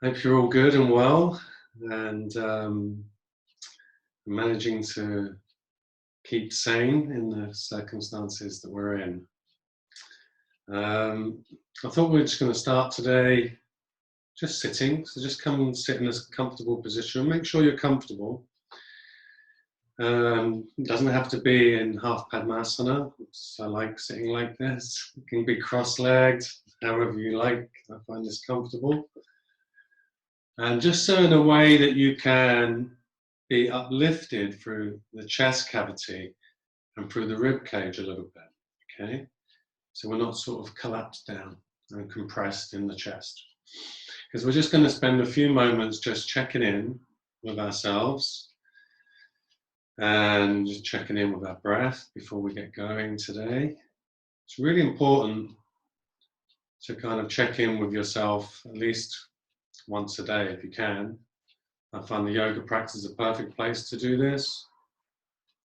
Hope you're all good and well, and managing to keep sane in the circumstances that we're in. I thought we were just going to start today just sitting, so just come and sit in a comfortable position. Make sure you're comfortable. It doesn't have to be in half Padmasana. I like sitting like this. It can be cross-legged, however you like. I find this comfortable. And just so in a way that you can be uplifted through the chest cavity and through the rib cage a little bit, okay? So we're not sort of collapsed down and compressed in the chest. Because we're just going to spend a few moments just checking in with ourselves and just checking in with our breath before we get going today. It's really important to kind of check in with yourself at least once a day if you can. I find the yoga practice is a perfect place to do this.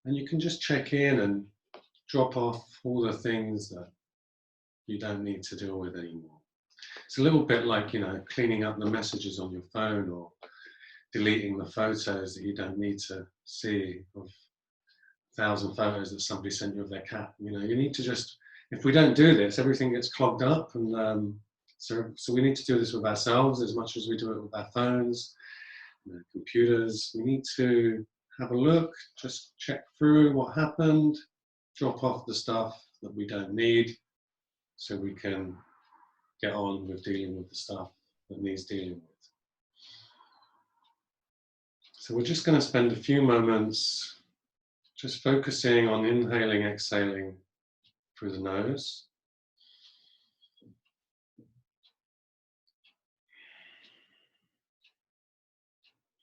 And you can just check in and drop off all the things that you don't need to deal with anymore. It's a little bit like, cleaning up the messages on your phone or deleting the photos that you don't need to see of 1,000 photos that somebody sent you of their cat. You need to just, if we don't do this, everything gets clogged up. And so we need to do this with ourselves as much as we do it with our phones, computers. We need to have a look, just check through what happened, drop off the stuff that we don't need so we can get on with dealing with the stuff that needs dealing with. So we're just going to spend a few moments just focusing on inhaling, exhaling through the nose.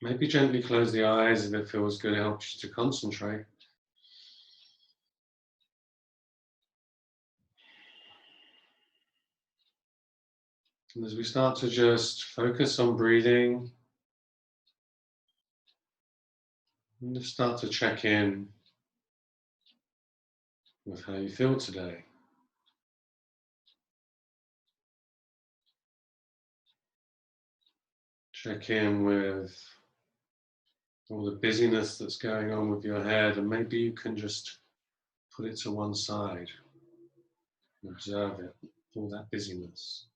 Maybe gently close the eyes if it feels good. It helps you to concentrate. And as we start to just focus on breathing, and just start to check in with how you feel today. Check in with all the busyness that's going on with your head, and maybe you can just put it to one side and observe it, all that busyness.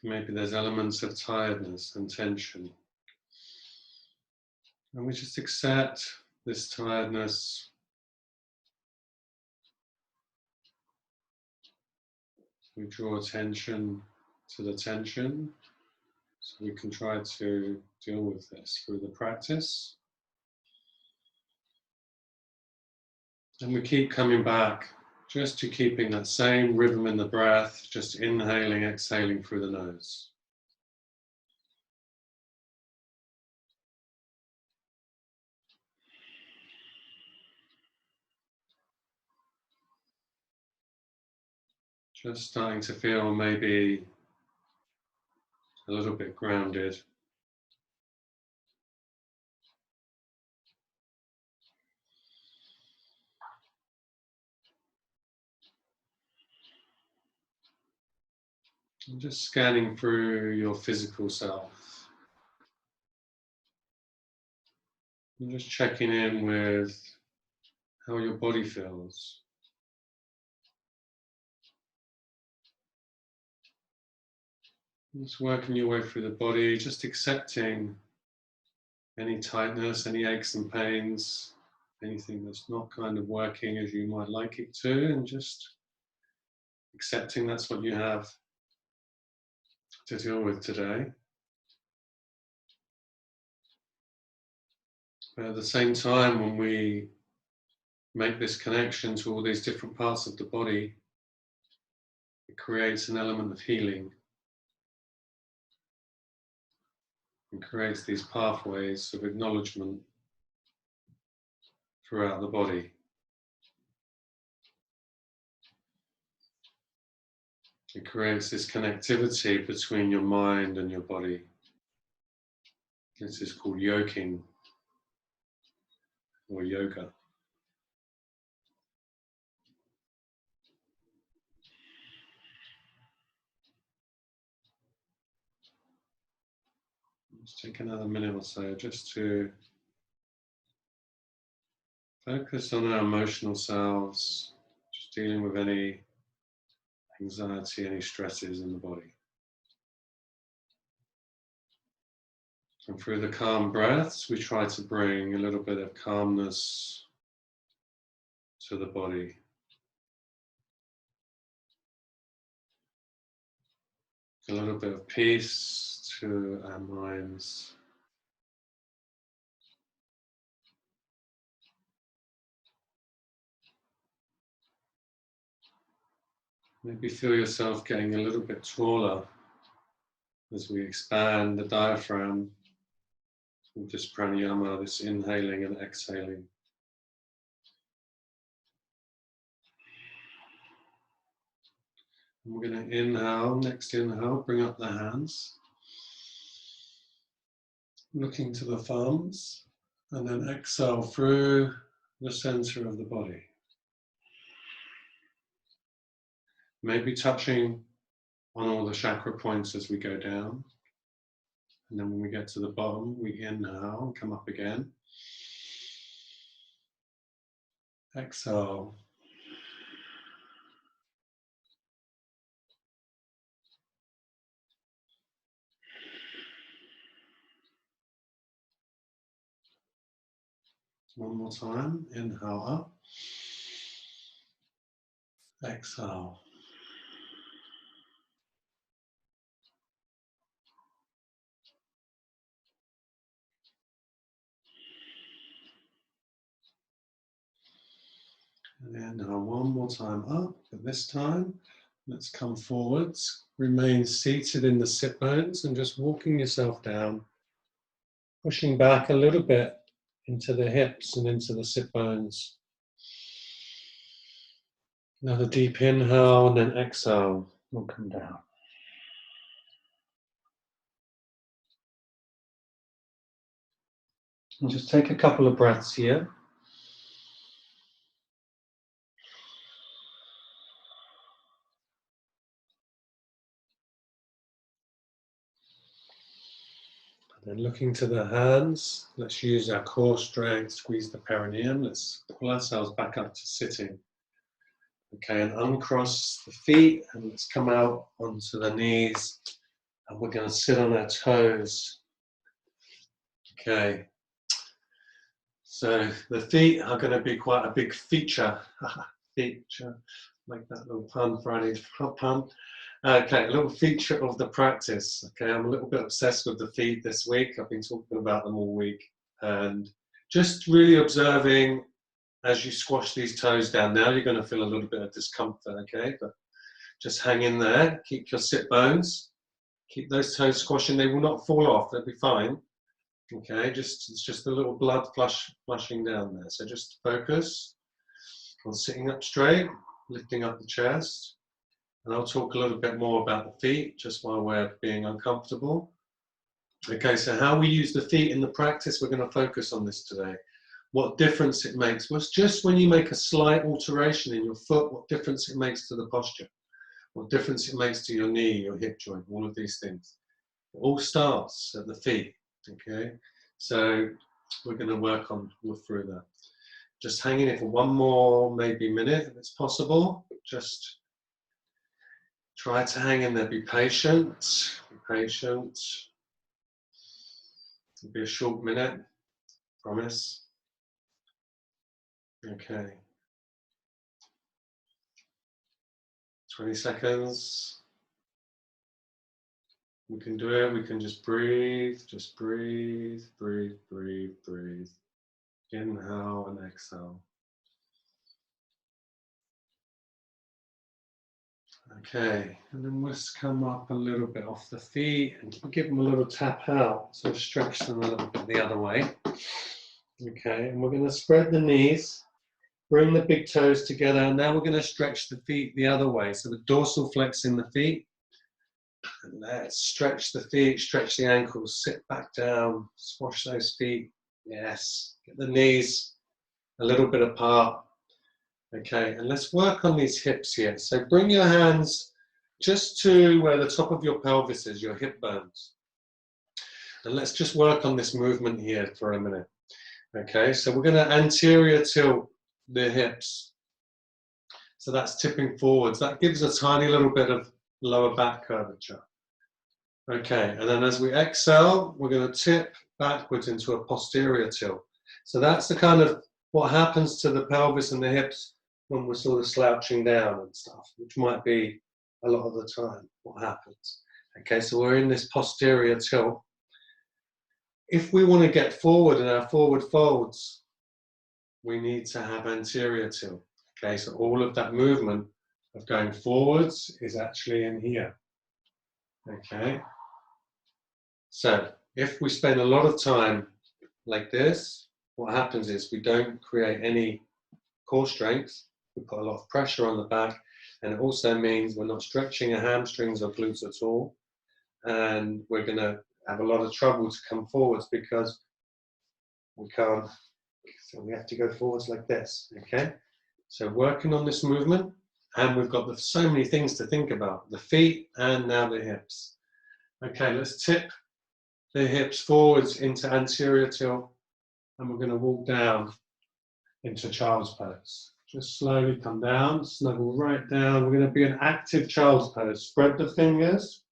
Maybe there's elements of tiredness and tension. And we just accept this tiredness. We draw attention to the tension, so we can try to deal with this through the practice. And we keep coming back just to keeping that same rhythm in the breath, just inhaling, exhaling through the nose. Just starting to feel maybe a little bit grounded. And just scanning through your physical self. And just checking in with how your body feels. Just working your way through the body, just accepting any tightness, any aches and pains, anything that's not kind of working as you might like it to, and just accepting that's what you have to deal with today. But at the same time, when we make this connection to all these different parts of the body, it creates an element of healing. And creates these pathways of acknowledgement throughout the body. It creates this connectivity between your mind and your body. This is called yoking or yoga. Let's take another minute or so just to focus on our emotional selves, just dealing with any anxiety, any stresses in the body. And through the calm breaths, we try to bring a little bit of calmness to the body. A little bit of peace to our minds. Maybe feel yourself getting a little bit taller as we expand the diaphragm with this pranayama, this inhaling and exhaling. And we're going to inhale, next inhale, bring up the hands, looking to the thumbs, and then exhale through the center of the body. Maybe touching on all the chakra points as we go down. And then when we get to the bottom, we inhale and come up again. Exhale. One more time, inhale up. Exhale. And inhale one more time up, but this time, let's come forwards. Remain seated in the sit bones and just walking yourself down, pushing back a little bit into the hips and into the sit bones. Another deep inhale and then exhale. We'll come down. And just take a couple of breaths here. And then looking to the hands, let's use our core strength, squeeze the perineum. Let's pull ourselves back up to sitting. Okay, and uncross the feet and let's come out onto the knees. And we're going to sit on our toes. Okay, so the feet are going to be quite a big feature. Feature, like that little pun, Friday pun. Okay, a little feature of the practice. Okay, I'm a little bit obsessed with the feet this week. I've been talking about them all week. And just really observing as you squash these toes down. Now you're going to feel a little bit of discomfort, okay? But just hang in there. Keep your sit bones. Keep those toes squashing. They will not fall off. They'll be fine. Okay, it's just a little blood flushing down there. So just focus on sitting up straight, lifting up the chest. And I'll talk a little bit more about the feet, just by way of being uncomfortable. Okay, so how we use the feet in the practice, we're going to focus on this today. What difference it makes. Well, it's just when you make a slight alteration in your foot, what difference it makes to the posture. What difference it makes to your knee, your hip joint, all of these things. It all starts at the feet, okay? So we're going to work through that. Just hang in it for one more, maybe minute, if it's possible. Just try to hang in there, be patient, be patient. It'll be a short minute, promise. Okay. 20 seconds. We can do it, we can just breathe, breathe. Inhale and exhale. Okay, and then we'll just come up a little bit off the feet and give them a little tap out. So stretch them a little bit the other way. Okay, and we're going to spread the knees, bring the big toes together, and now we're going to stretch the feet the other way. So the dorsal flex in the feet. And let's stretch the feet, stretch the ankles, sit back down, squash those feet. Yes, get the knees a little bit apart. Okay, and let's work on these hips here. So bring your hands just to where the top of your pelvis is, your hip bones. And let's just work on this movement here for a minute. Okay, so we're going to anterior tilt the hips. So that's tipping forwards. That gives a tiny little bit of lower back curvature. Okay, and then as we exhale, we're going to tip backwards into a posterior tilt. So that's the kind of what happens to the pelvis and the hips when we're sort of slouching down and stuff, which might be a lot of the time what happens. Okay, so we're in this posterior tilt. If we want to get forward in our forward folds, we need to have anterior tilt. Okay, so all of that movement of going forwards is actually in here. Okay, so if we spend a lot of time like this, what happens is we don't create any core strength, we put a lot of pressure on the back, and it also means we're not stretching our hamstrings or glutes at all, and we're going to have a lot of trouble to come forwards because we can't, so we have to go forwards like this. Okay, so working on this movement, and we've got so many things to think about, the feet and now the hips. Okay, let's tip the hips forwards into anterior tilt, and we're going to walk down into child's pose. Just slowly come down, snuggle right down. We're going to be an active child's pose. Spread the fingers.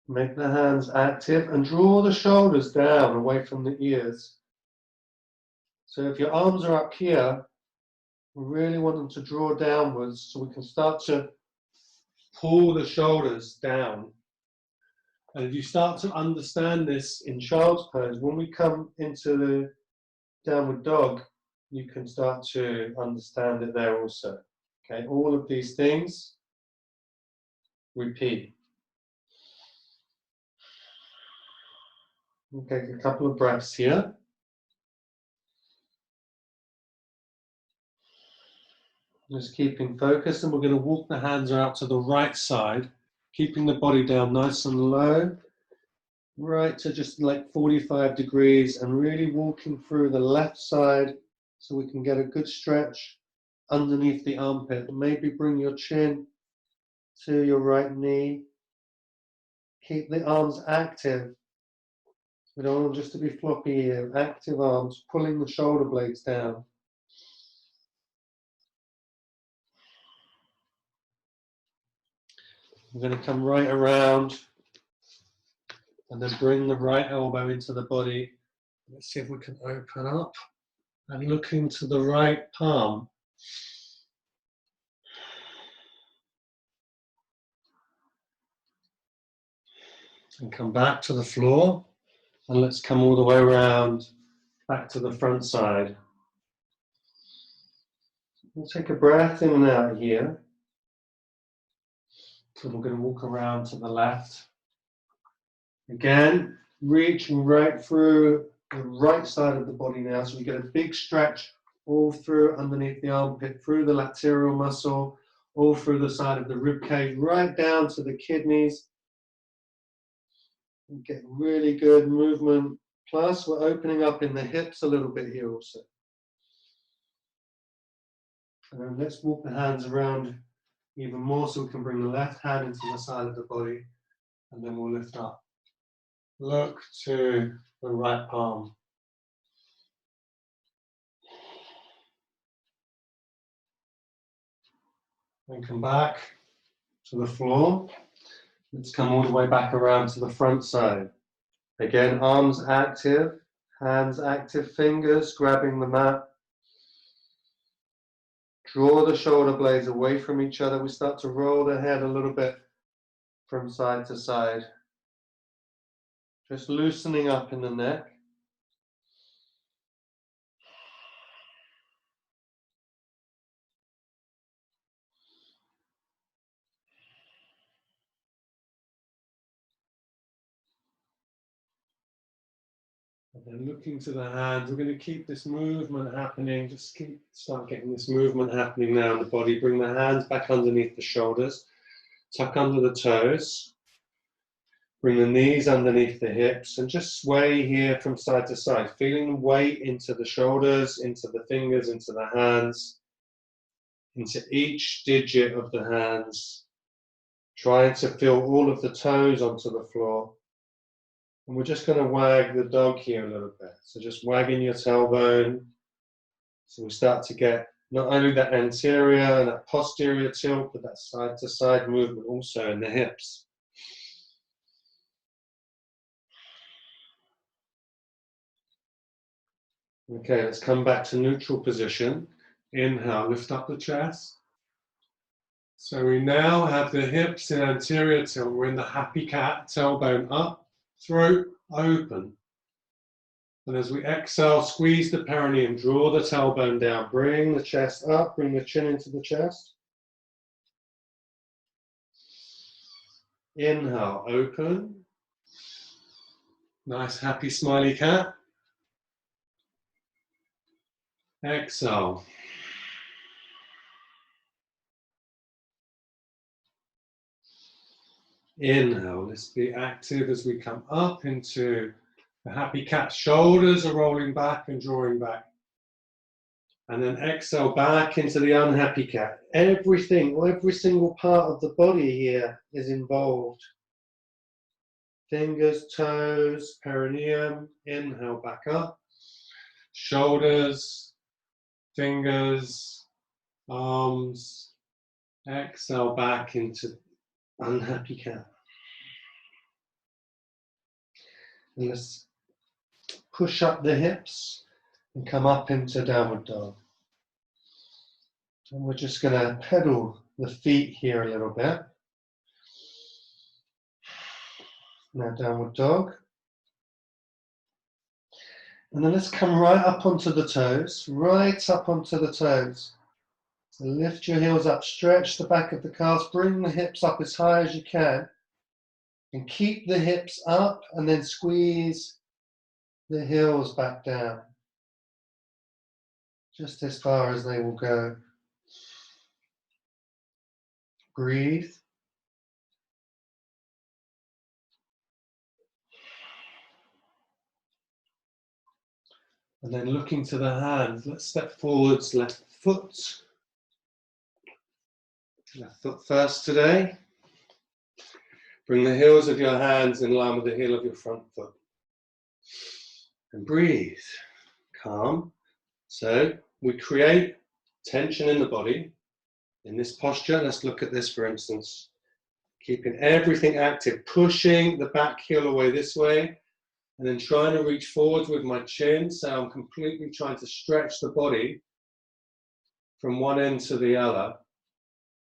Make the hands active and draw the shoulders down away from the ears. So if your arms are up here, we really want them to draw downwards so we can start to pull the shoulders down. And if you start to understand this in child's pose, when we come into the downward dog, you can start to understand it there also. Okay, all of these things, repeat. Okay, a couple of breaths here. Just keeping focus, and we're going to walk the hands out to the right side, keeping the body down nice and low, right to just like 45 degrees, and really walking through the left side so we can get a good stretch underneath the armpit. Maybe bring your chin to your right knee. Keep the arms active. We don't want just to be floppy here. Active arms, pulling the shoulder blades down. We're going to come right around and then bring the right elbow into the body. Let's see if we can open up and look into the right palm. And come back to the floor. And let's come all the way around back to the front side. We'll take a breath in and out here. So we're going to walk around to the left. Again, reaching right through the right side of the body now. So we get a big stretch all through underneath the armpit, through the lateral muscle, all through the side of the rib cage, right down to the kidneys. And get really good movement. Plus, we're opening up in the hips a little bit here also. And then let's walk the hands around even more so we can bring the left hand into the side of the body, and then we'll lift up. Look to the right palm. And come back to the floor. Let's come all the way back around to the front side. Again, arms active, hands active, fingers grabbing the mat. Draw the shoulder blades away from each other. We start to roll the head a little bit from side to side. Just loosening up in the neck. And then looking to the hands, we're going to keep this movement happening. Just start getting this movement happening now in the body. Bring the hands back underneath the shoulders. Tuck under the toes. Bring the knees underneath the hips and just sway here from side to side, feeling weight into the shoulders, into the fingers, into the hands, into each digit of the hands. Trying to feel all of the toes onto the floor. And we're just going to wag the dog here a little bit. So just wagging your tailbone. So we start to get not only that anterior and that posterior tilt, but that side to side movement also in the hips. Okay, let's come back to neutral position. Inhale, lift up the chest. So we now have the hips in anterior tilt. We're in the happy cat, tailbone up, throat open. And as we exhale, squeeze the perineum, draw the tailbone down, bring the chest up, bring the chin into the chest. Inhale, open. Nice, happy, smiley cat. Exhale. Inhale, let's be active as we come up into the happy cat. Shoulders are rolling back and drawing back. And then exhale back into the unhappy cat. Everything, every single part of the body here is involved. Fingers, toes, perineum. Inhale back up. Shoulders, fingers, arms. Exhale back into unhappy cat. And let's push up the hips and come up into downward dog. And we're just going to pedal the feet here a little bit. Now downward dog. And then let's come right up onto the toes, right up onto the toes. So lift your heels up, stretch the back of the calves, bring the hips up as high as you can. And keep the hips up and then squeeze the heels back down. Just as far as they will go. Breathe. And then looking to the hands, let's step forwards, left foot. Left foot first today. Bring the heels of your hands in line with the heel of your front foot. And breathe. Calm. So we create tension in the body. In this posture, let's look at this for instance. Keeping everything active, pushing the back heel away this way, and then trying to reach forwards with my chin. So I'm completely trying to stretch the body from one end to the other.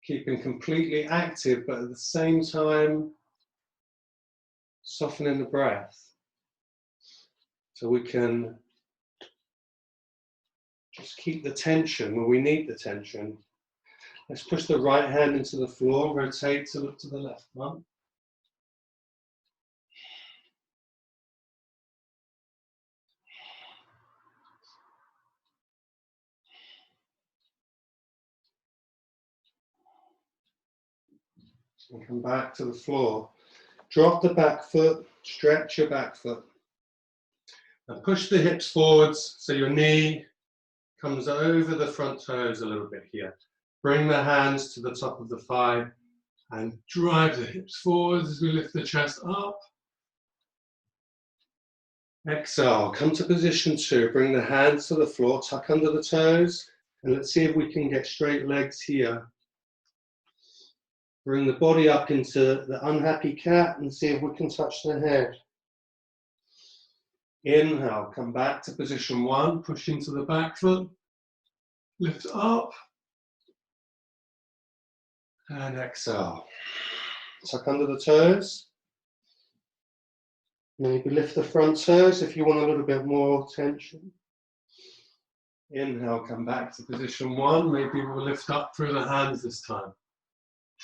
Keeping completely active, but at the same time, softening the breath. So we can just keep the tension when we need the tension. Let's push the right hand into the floor, rotate to look to the left one. And come back to the floor. Drop the back foot, stretch your back foot. And push the hips forwards so your knee comes over the front toes a little bit here. Bring the hands to the top of the thigh and drive the hips forwards as we lift the chest up. Exhale, come to position 2. Bring the hands to the floor, tuck under the toes, and let's see if we can get straight legs here. Bring the body up into the unhappy cat and see if we can touch the head. Inhale, come back to position 1, push into the back foot, lift up, and exhale. Tuck under the toes. Maybe lift the front toes if you want a little bit more tension. Inhale, come back to position 1. Maybe we'll lift up through the hands this time.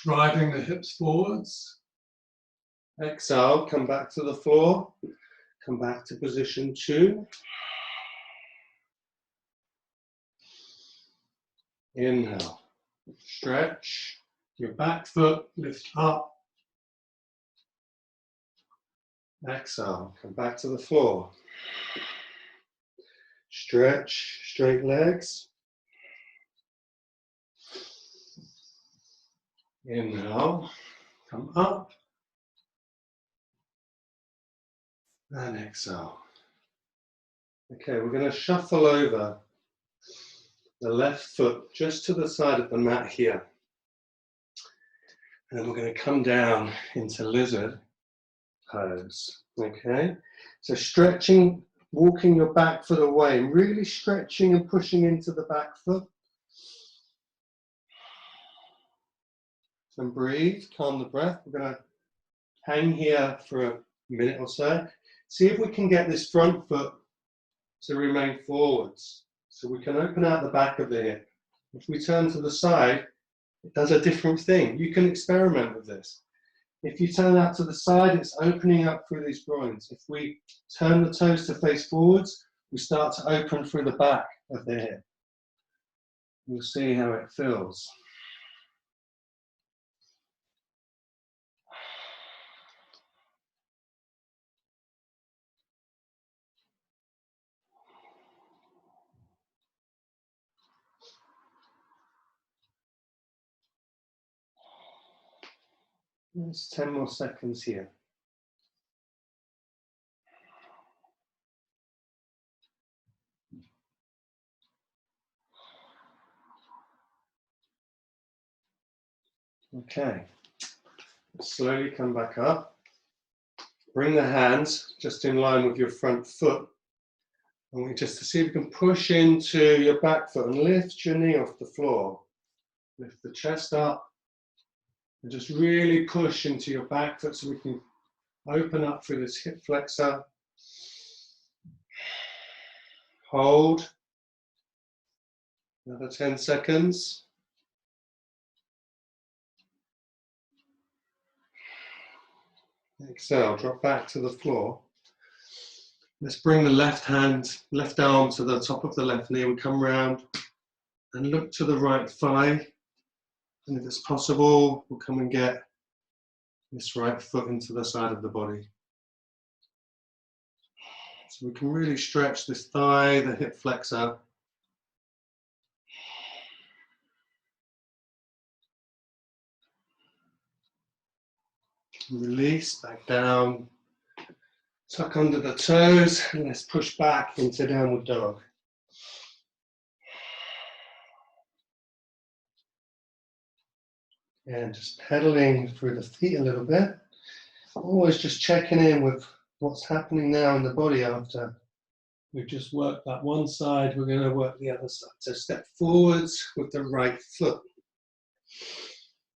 Driving the hips forwards. Exhale, come back to the floor. Come back to position 2. Inhale, stretch your back foot, lift up. Exhale, come back to the floor. Stretch, straight legs. Inhale, come up, and exhale. Okay, we're going to shuffle over the left foot just to the side of the mat here. And then we're going to come down into lizard pose. Okay, so stretching, walking your back foot away, and really stretching and pushing into the back foot. And breathe, calm the breath. We're going to hang here for a minute or so. See if we can get this front foot to remain forwards. So we can open out the back of the hip. If we turn to the side, it does a different thing. You can experiment with this. If you turn out to the side, it's opening up through these groins. If we turn the toes to face forwards, we start to open through the back of the hip. You'll see how it feels. There's 10 more seconds here. Okay, slowly come back up. Bring the hands just in line with your front foot. And we just to see if you can push into your back foot and lift your knee off the floor. Lift the chest up and just really push into your back foot so we can open up through this hip flexor. Hold. Another 10 seconds. Exhale, drop back to the floor. Let's bring the left arm to the top of the left knee and come round and look to the right thigh. And if it's possible, we'll come and get this right foot into the side of the body. So we can really stretch this thigh, the hip flexor. Release back down. Tuck under the toes and let's push back into downward dog. And just pedaling through the feet a little bit. Always just checking in with what's happening now in the body after we've just worked that one side, we're going to work the other side. So step forwards with the right foot.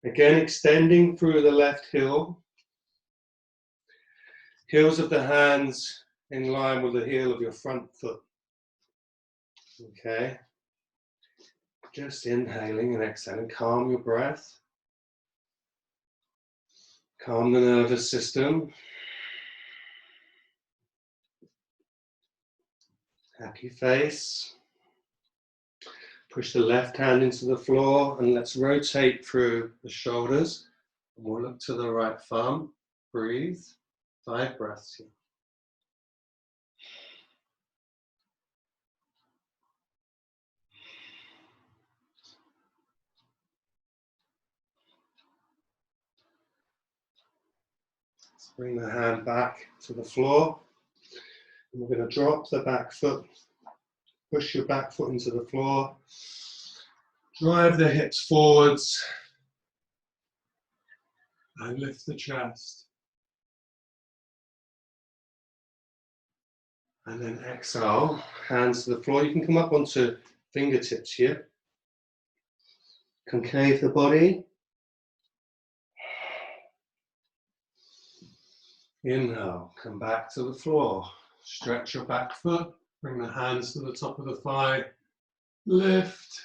Again, extending through the left heel. Heels of the hands in line with the heel of your front foot. Okay. Just inhaling and exhaling. Calm your breath. Calm the nervous system. Happy face. Push the left hand into the floor and let's rotate through the shoulders. And we'll look to the right thumb. Breathe. 5 breaths here. Let's bring the hand back to the floor. And we're going to drop the back foot. Push your back foot into the floor. Drive the hips forwards. And lift the chest. And then exhale, hands to the floor. You can come up onto fingertips here. Concave the body. Inhale, come back to the floor. Stretch your back foot. Bring the hands to the top of the thigh. Lift.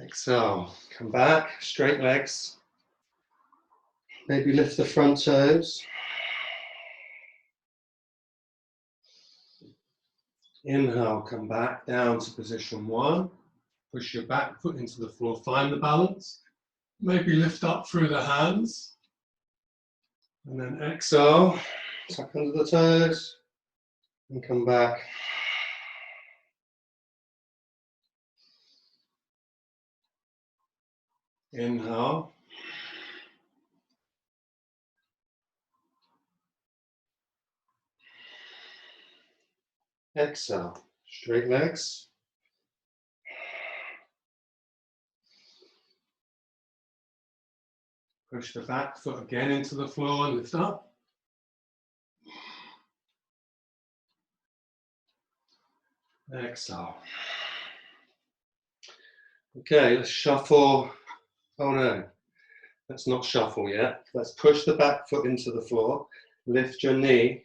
Exhale, come back, straight legs. Maybe lift the front toes. Inhale, come back down to position 1. Push your back foot into the floor, find the balance. Maybe lift up through the hands. And then exhale, tuck under the toes, and come back. Inhale, Exhale, straight legs. Push the back foot again into the floor and lift up. Exhale. Okay, let's shuffle. Oh no, let's not shuffle yet. Let's push the back foot into the floor. Lift your knee.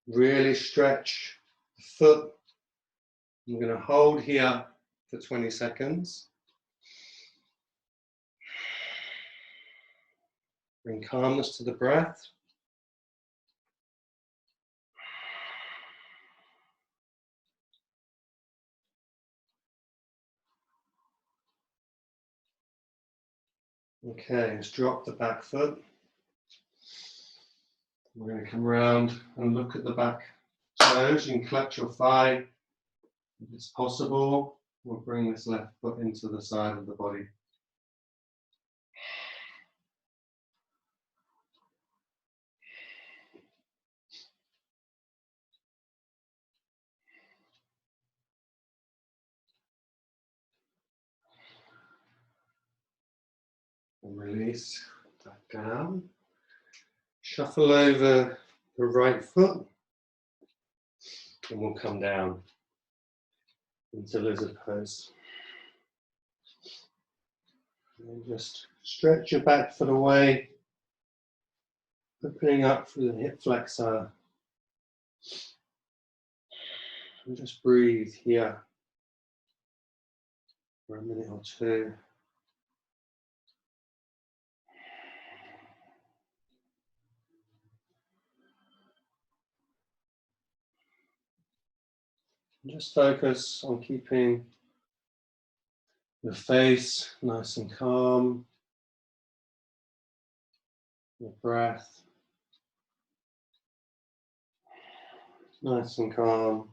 Really stretch the foot. I'm going to hold here for 20 seconds. Bring calmness to the breath. Okay, let's drop the back foot. We're going to come around and look at the back toes. You can clutch your thigh if it's possible. We'll bring this left foot into the side of the body. And release back down. Shuffle over the right foot. And we'll come down into lizard pose. And just stretch your back foot away, opening up through the hip flexor. And just breathe here for a minute or two. And just focus on keeping your face nice and calm, your breath nice and calm.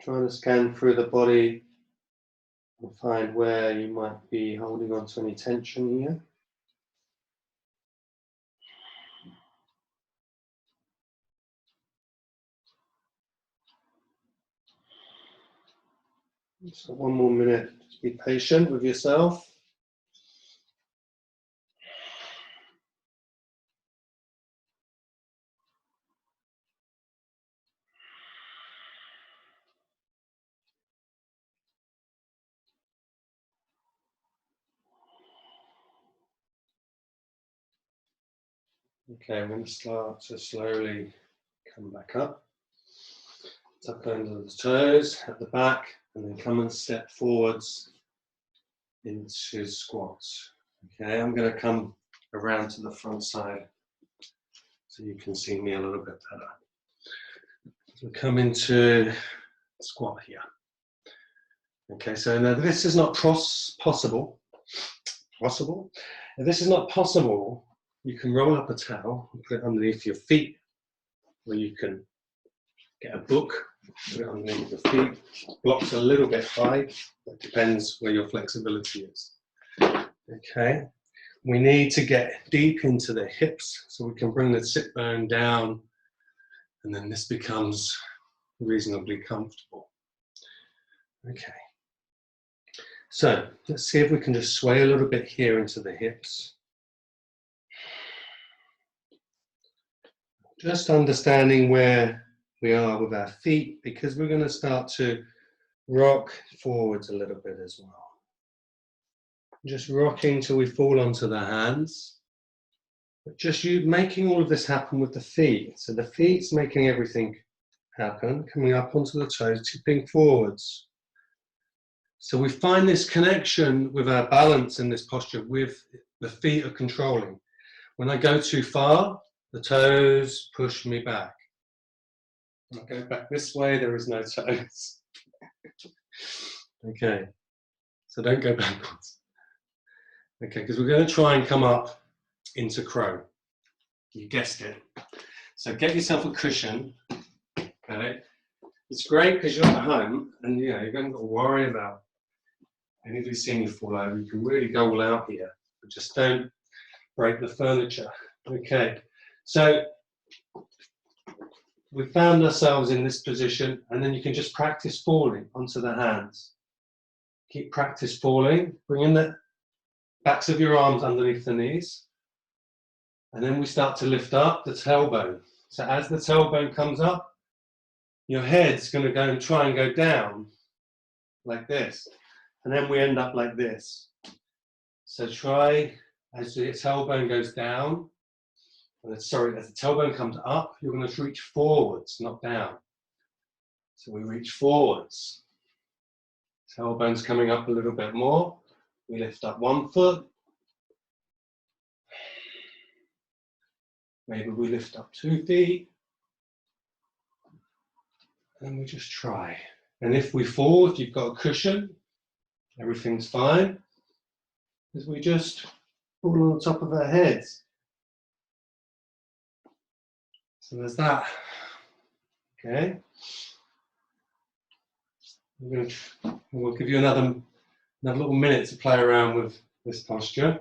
Trying to scan through the body and find where you might be holding on to any tension here. So one more minute, just be patient with yourself. Okay, I'm going to start to slowly come back up. Tuck under the toes at the back, and then come and step forwards into squats. Okay, I'm going to come around to the front side so you can see me a little bit better. So come into squat here. Okay, so now this is not possible. If this is not possible, you can roll up a towel and put it underneath your feet, or you can get a book, put it underneath your feet. Blocks a little bit high, that depends where your flexibility is. Okay, we need to get deep into the hips so we can bring the sit bone down, and then this becomes reasonably comfortable. Okay, so let's see if we can just sway a little bit here into the hips. Just understanding where we are with our feet, because we're going to start to rock forwards a little bit as well. Just rocking till we fall onto the hands. But just you making all of this happen with the feet. So the feet's making everything happen, coming up onto the toes, tipping forwards. So we find this connection with our balance in this posture with the feet are controlling. When I go too far, the toes push me back. When I go back this way, there is no toes. Okay, so don't go backwards. Okay, because we're going to try and come up into crow. You guessed it. So get yourself a cushion. Okay, it's great because you're at home and you don't got to worry about anybody seeing you fall over. You can really go all out here, but just don't break the furniture. Okay, so we found ourselves in this position, and then you can just practice falling onto the hands. Keep practice falling, bringing the backs of your arms underneath the knees. And then we start to lift up the tailbone. So as the tailbone comes up, your head's going to go and try and go down like this. And then we end up like this. So try, as the tailbone goes down, as the tailbone comes up, you're going to reach forwards, not down. So we reach forwards. Tailbone's coming up a little bit more. We lift up one foot. Maybe we lift up 2 feet. And we just try. And if we fall, if you've got a cushion, everything's fine. Because we just fall on the top of our heads. So there's that. Okay. We'll give you another little minute to play around with this posture.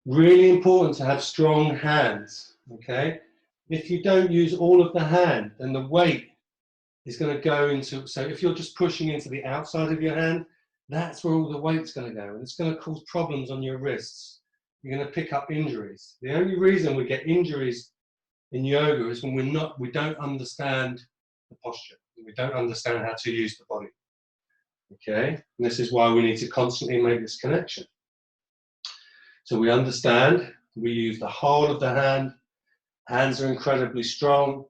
Really important to have strong hands. Okay. If you don't use all of the hand, then the weight is going to go into, so if you're just pushing into the outside of your hand, that's where all the weight's going to go, and it's going to cause problems on your wrists. You're going to pick up injuries. The only reason we get injuries in yoga is when we don't understand the posture. We don't understand how to use the body. Okay, and this is why we need to constantly make this connection. So we understand, we use the whole of the hand. Hands are incredibly strong.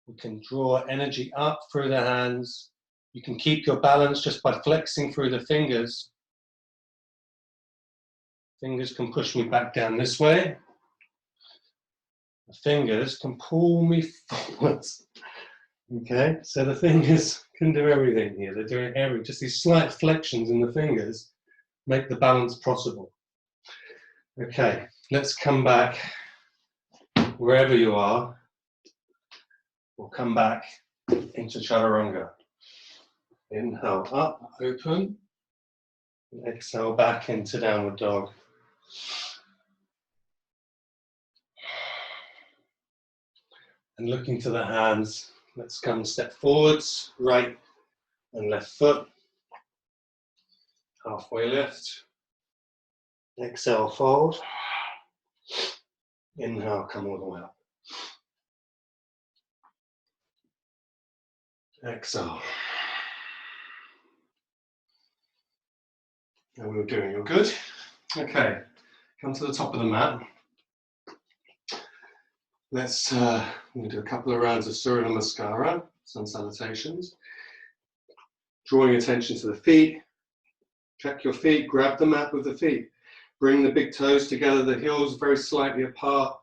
We can draw energy up through the hands. You can keep your balance just by flexing through the fingers. Fingers can push me back down this way. The fingers can pull me forwards. Okay, so the fingers can do everything here. They're doing everything. Just these slight flexions in the fingers make the balance possible. Okay, let's come back wherever you are. We'll come back into chaturanga. Inhale up, open. And exhale back into downward dog. And looking to the hands, let's come step forwards, right and left foot. Halfway lift. Exhale, fold. Inhale, come all the way up. Exhale. How are we doing? You're good? Okay, come to the top of the mat. Let's we'll do a couple of rounds of Surya Namaskara, sun salutations. Drawing attention to the feet. Check your feet, grab the mat with the feet. Bring the big toes together, the heels very slightly apart.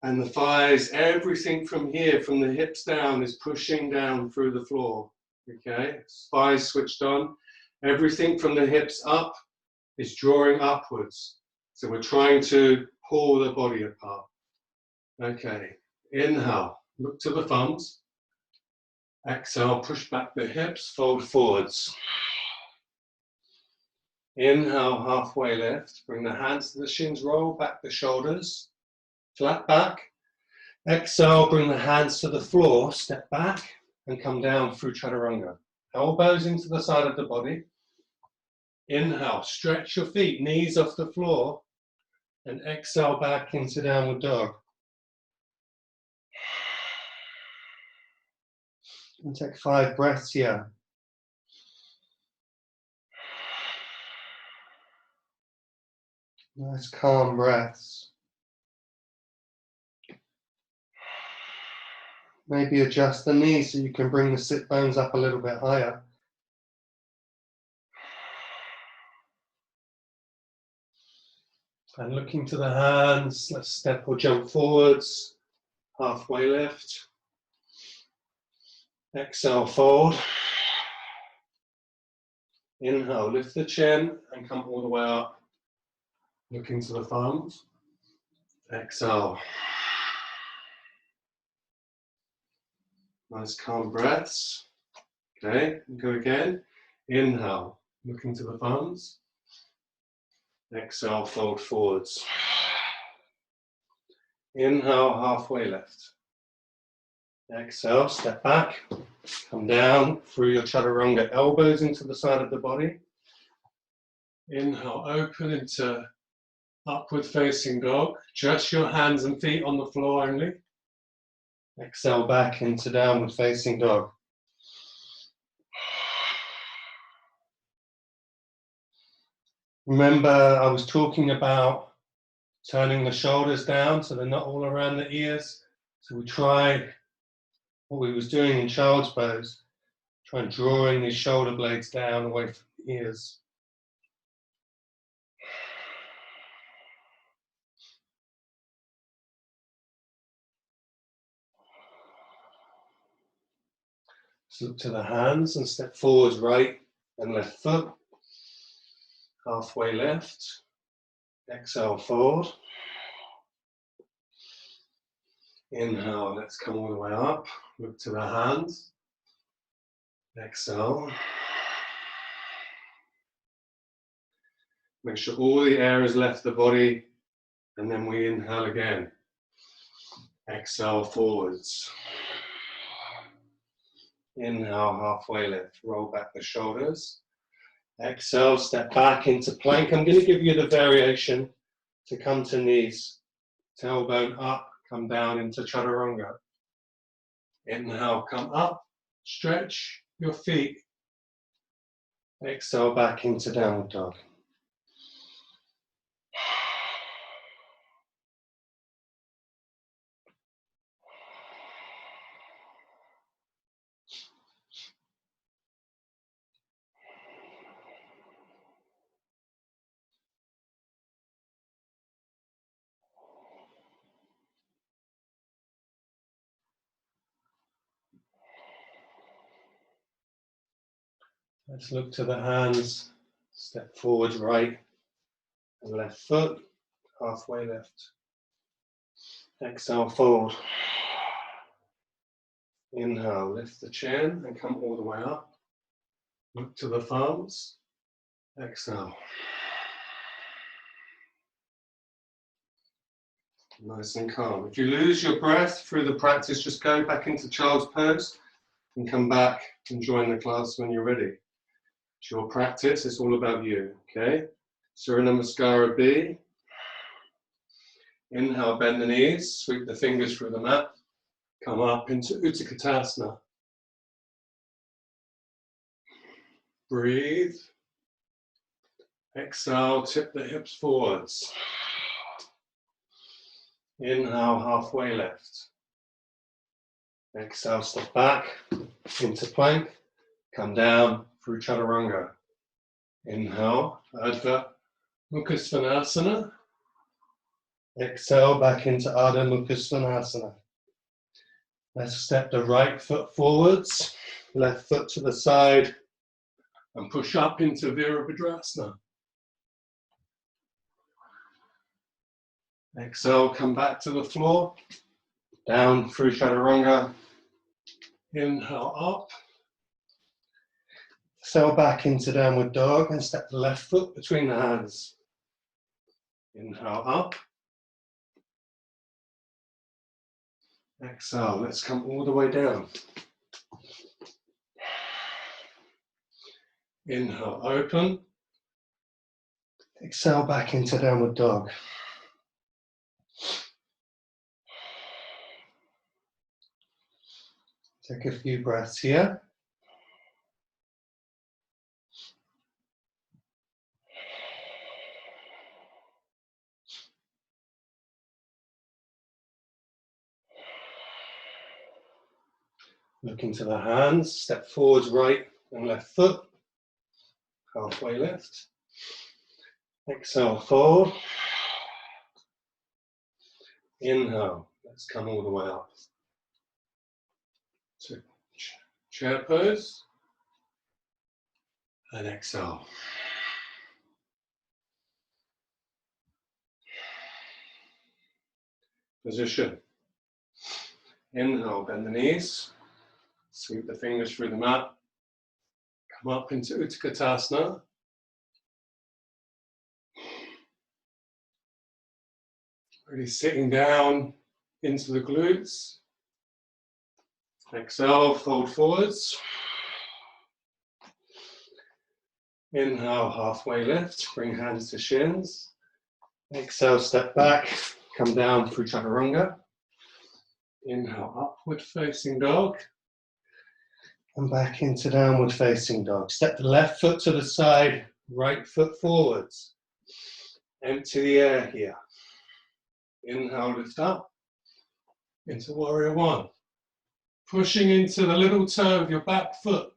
And the thighs, everything from here, from the hips down, is pushing down through the floor. Okay, thighs switched on. Everything from the hips up is drawing upwards. So we're trying to pull the body apart. Okay, inhale, look to the thumbs. Exhale, push back the hips, fold forwards. Inhale, halfway lift. Bring the hands to the shins, roll back the shoulders. Flat back. Exhale, bring the hands to the floor, step back and come down through chaturanga. Elbows into the side of the body. Inhale, stretch your feet, knees off the floor, and exhale back into downward dog. And take 5 breaths here. Nice calm breaths. Maybe adjust the knees so you can bring the sit bones up a little bit higher. And looking to the hands, let's step or jump forwards. Halfway lift. Exhale, fold. Inhale, lift the chin and come all the way up. Looking to the thumbs. Exhale. Nice calm breaths. Okay, go again. Inhale, looking to the thumbs. Exhale, fold forwards. Inhale, halfway lift. Exhale, step back. Come down through your chaturanga, elbows into the side of the body. Inhale, open into upward facing dog. Just your hands and feet on the floor only. Exhale back into downward facing dog. Remember, I was talking about turning the shoulders down so they're not all around the ears. So we try what we was doing in child's pose, try drawing these shoulder blades down away from the ears. So look to the hands and step forwards, right and left foot. Halfway lift. Exhale, forward. Inhale, let's come all the way up. Look to the hands. Exhale. Make sure all the air has left the body, and then we inhale again. Exhale, forwards. Inhale, halfway lift. Roll back the shoulders. Exhale, step back into plank. I'm going to give you the variation to come to knees. Tailbone up, come down into chaturanga. Inhale, come up, stretch your feet. Exhale, back into downward dog. Let's look to the hands, step forward, right and left foot, halfway lift. Exhale, forward. Inhale, lift the chin and come all the way up. Look to the thumbs. Exhale. Nice and calm. If you lose your breath through the practice, just go back into child's pose and come back and join the class when you're ready. It's your practice, it's all about you, okay? Surya Namaskara B. Inhale, bend the knees, sweep the fingers through the mat. Come up into Utkatasana. Breathe. Exhale, tip the hips forwards. Inhale, halfway lift. Exhale, step back into plank. Come down through chaturanga. Inhale, Ardha Mukha Svanasana. Exhale, back into Ardha Mukha Svanasana. Let's step the right foot forwards, left foot to the side, and push up into Virabhadrasana. Exhale, come back to the floor, down through chaturanga. Inhale up. Exhale back into downward dog and step the left foot between the hands. Inhale up. Exhale, let's come all the way down. Inhale, open. Exhale back into downward dog. Take a few breaths here. Looking to the hands, step forwards, right and left foot. Halfway lift. Exhale, forward. Inhale, let's come all the way up. So, chair pose. And exhale. Position. Inhale, bend the knees. Sweep the fingers through the mat. Come up into Utkatasana. Really sitting down into the glutes. Exhale, fold forwards. Inhale, halfway lift, bring hands to shins. Exhale, step back, come down through chaturanga. Inhale, upward facing dog. And back into downward facing dog. Step the left foot to the side, right foot forwards. Empty the air here. Inhale, lift up into warrior one. Pushing into the little toe of your back foot.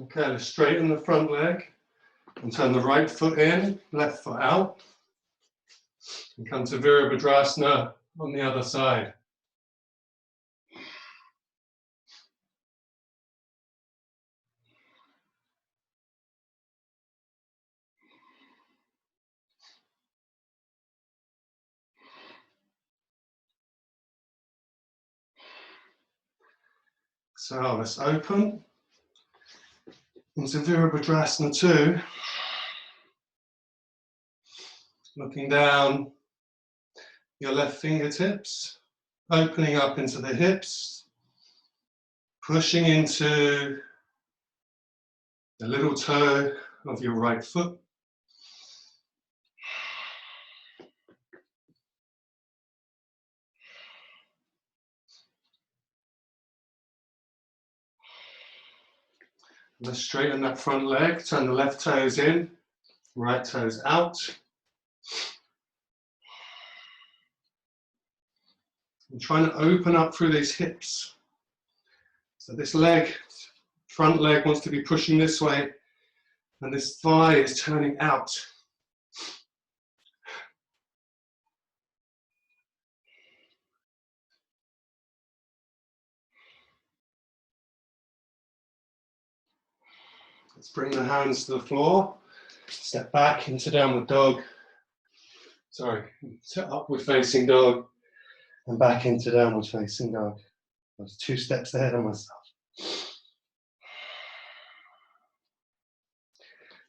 Okay, let's straighten the front leg and turn the right foot in, left foot out. And come to Virabhadrasana on the other side. So let's open into Virabhadrasana 2. Looking down your left fingertips, opening up into the hips, pushing into the little toe of your right foot. Let's straighten that front leg, turn the left toes in, right toes out. And trying to open up through these hips. So this leg, front leg wants to be pushing this way, and this thigh is turning out. Let's bring the hands to the floor. Step back into downward dog. Sorry, to upward facing dog. And back into downward facing dog. I was 2 steps ahead of myself.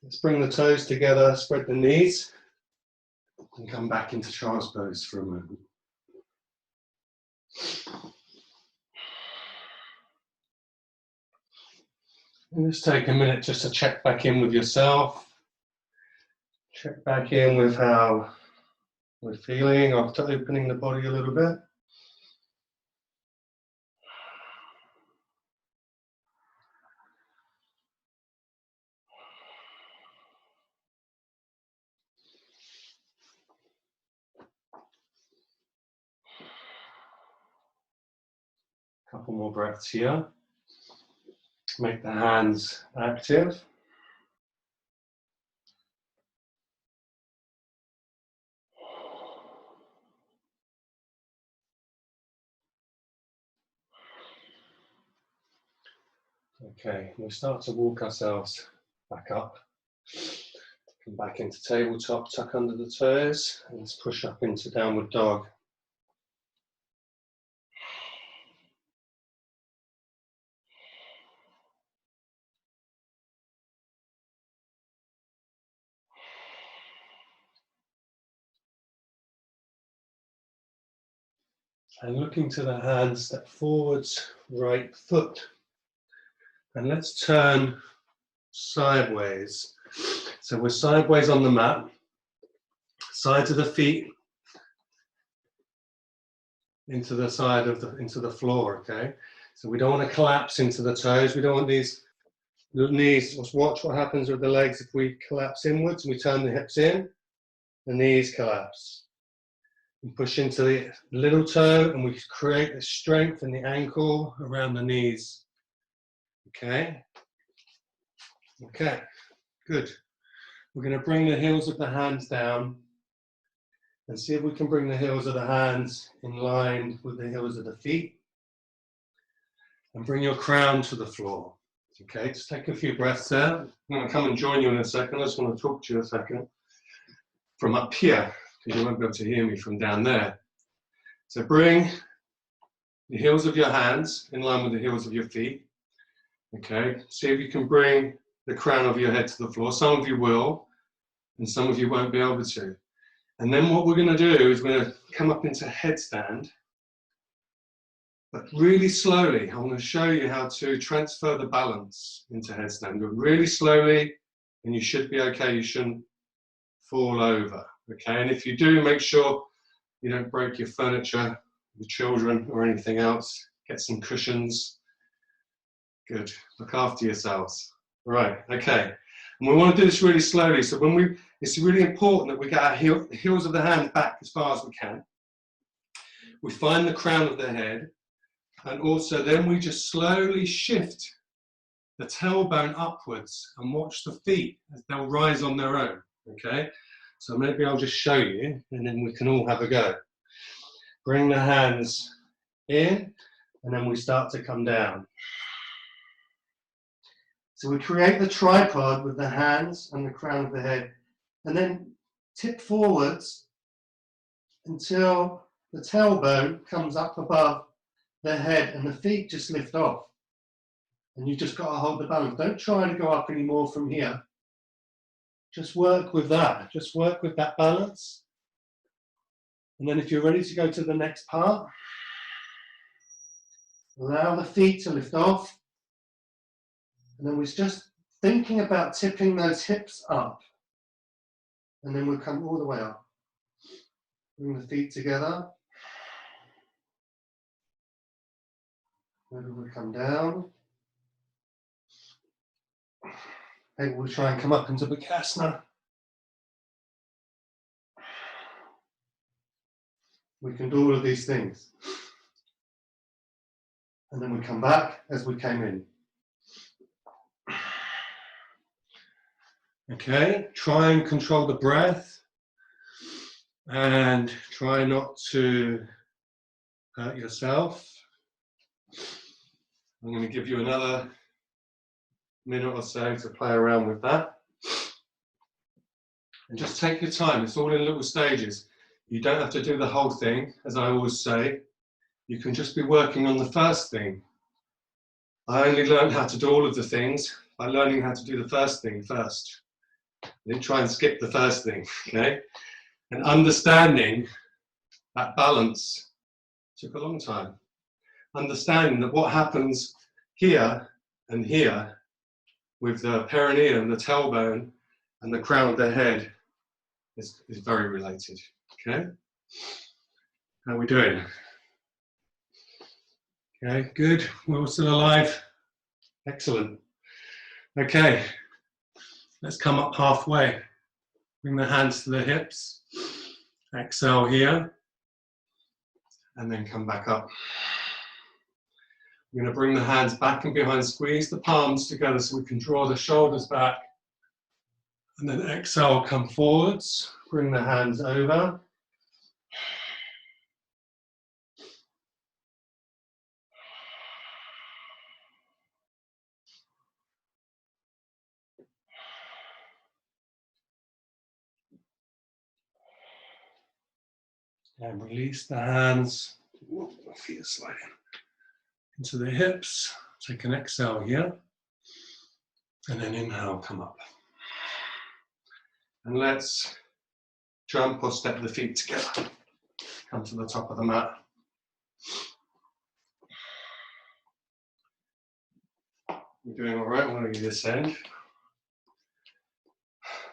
Let's bring the toes together, spread the knees, and come back into child's pose for a moment. And just take a minute just to check back in with yourself. Check back in with how we're feeling after opening the body a little bit. Couple more breaths here. Make the hands active. Okay, we'll start to walk ourselves back up. Come back into tabletop, tuck under the toes, and let's push up into downward dog. And looking to the hands, step forwards, right foot. And let's turn sideways. So we're sideways on the mat, sides of the feet into the side of into the floor, okay? So we don't want to collapse into the toes. We don't want these knees. Let's watch what happens with the legs if we collapse inwards. We turn the hips in, the knees collapse. And push into the little toe, and we create the strength in the ankle around the knees. Okay? Okay, good. We're going to bring the heels of the hands down and see if we can bring the heels of the hands in line with the heels of the feet. And bring your crown to the floor. Okay, just take a few breaths there. I'm going to come and join you in a second. I just want to talk to you a second from up here, because you won't be able to hear me from down there. So bring the heels of your hands in line with the heels of your feet. Okay, see if you can bring the crown of your head to the floor. Some of you will, and some of you won't be able to. And then what we're going to do is we're going to come up into headstand, but really slowly. I'm going to show you how to transfer the balance into headstand. But really slowly, and you should be okay. You shouldn't fall over. Okay, and if you do, make sure you don't break your furniture, the children, or anything else. Get some cushions. Good. Look after yourselves. Right. Okay. And we want to do this really slowly. So it's really important that we get our heels of the hands back as far as we can. We find the crown of the head, and also then we just slowly shift the tailbone upwards and watch the feet as they'll rise on their own. Okay. So maybe I'll just show you, and then we can all have a go. Bring the hands in, and then we start to come down. So we create the tripod with the hands and the crown of the head, and then tip forwards until the tailbone comes up above the head and the feet just lift off. And you've just got to hold the balance. Don't try to go up any more from here. Just work with that. Just work with that balance. And then if you're ready to go to the next part, allow the feet to lift off. And then we're just thinking about tipping those hips up. And then we'll come all the way up. Bring the feet together. Maybe we'll come down. Maybe we'll try and come up into Bakasana. We can do all of these things. And then we come back as we came in. Okay, try and control the breath and try not to hurt yourself. I'm going to give you another minute or so to play around with that. And just take your time, it's all in little stages. You don't have to do the whole thing, as I always say. You can just be working on the first thing. I only learned how to do all of the things by learning how to do the first thing first. I didn't try and skip the first thing, okay? And understanding that balance took a long time. Understanding that what happens here and here with the perineum, the tailbone, and the crown of the head is very related, okay? How are we doing? Okay, good. We're all still alive. Excellent. Okay. Let's come up halfway. Bring the hands to the hips. Exhale here. And then come back up. We're going to bring the hands back and behind. Squeeze the palms together so we can draw the shoulders back. And then exhale, come forwards. Bring the hands over. And release the hands. Whoa, my feet are sliding into the hips. Take an exhale here. And then inhale, come up. And let's jump or step the feet together. Come to the top of the mat. You're doing all right. I'm going to descend.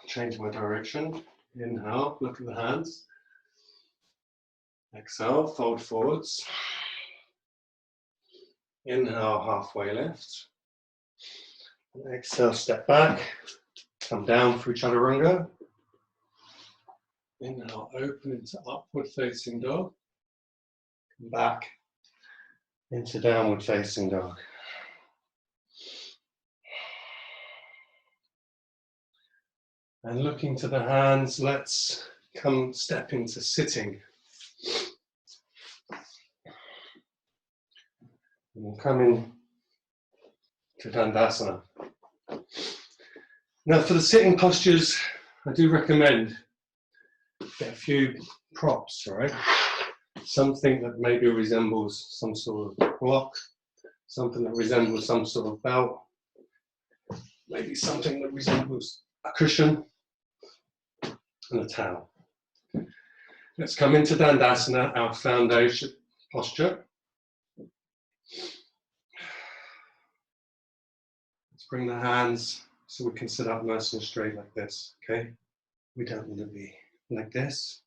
Change my direction. Inhale, look at the hands. Exhale, fold forwards. Inhale, halfway lift. And exhale, step back. Come down through chaturanga. Inhale, open into upward facing dog. Come back into downward facing dog. And looking to the hands, let's come step into sitting. And we'll come in to Dandasana. Now for the sitting postures, I do recommend get a few props, all right? something that maybe resembles some sort of block, something that resembles some sort of belt, maybe something that resembles a cushion, and a towel. Let's come into Dandasana, our foundation posture. Let's bring the hands so we can sit up nice and straight like this, okay? We don't want to be like this.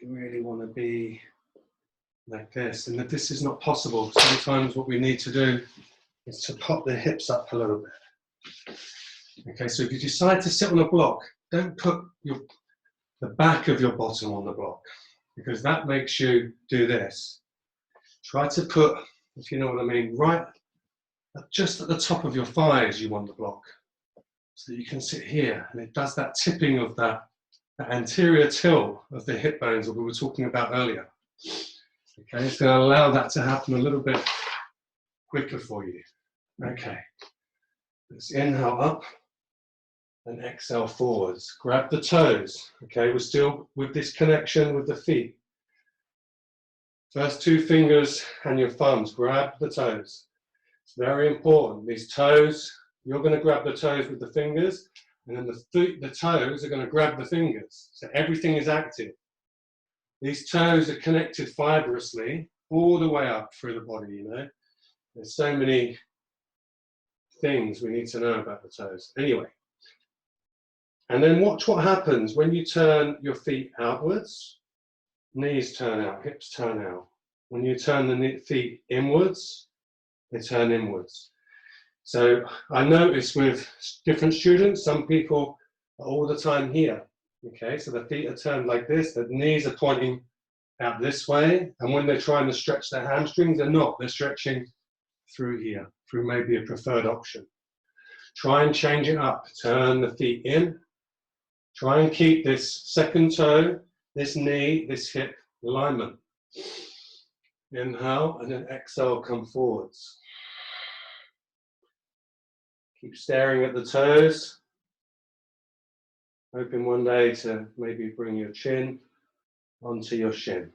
We really want to be like this. And if this is not possible, sometimes what we need to do is to pop the hips up a little bit. Okay, so if you decide to sit on a block, don't put the back of your bottom on the block, because that makes you do this. Try to put, if you know what I mean, right just at the top of your thighs you want the block, so that you can sit here, and it does that tipping of that anterior tilt of the hip bones that we were talking about earlier. Okay, it's going to allow that to happen a little bit quicker for you. Okay, let's inhale up and exhale forwards. Grab the toes. Okay, we're still with this connection with the feet. First two fingers and your thumbs, grab the toes. It's very important. These toes, you're going to grab the toes with the fingers, and then the toes are going to grab the fingers. So everything is active. These toes are connected fibrously all the way up through the body, you know. There's so many things we need to know about the toes. Anyway, and then watch what happens when you turn your feet outwards. Knees turn out, hips turn out. When you turn the feet inwards, they turn inwards. So I notice with different students, some people are all the time here. Okay, so the feet are turned like this, the knees are pointing out this way, and when they're trying to stretch their hamstrings, they're not. They're stretching through here, through maybe a preferred option. Try and change it up. Turn the feet in. Try and keep this second toe, this knee, this hip alignment. Inhale, and then exhale, come forwards. Keep staring at the toes. Hoping one day to maybe bring your chin onto your shin.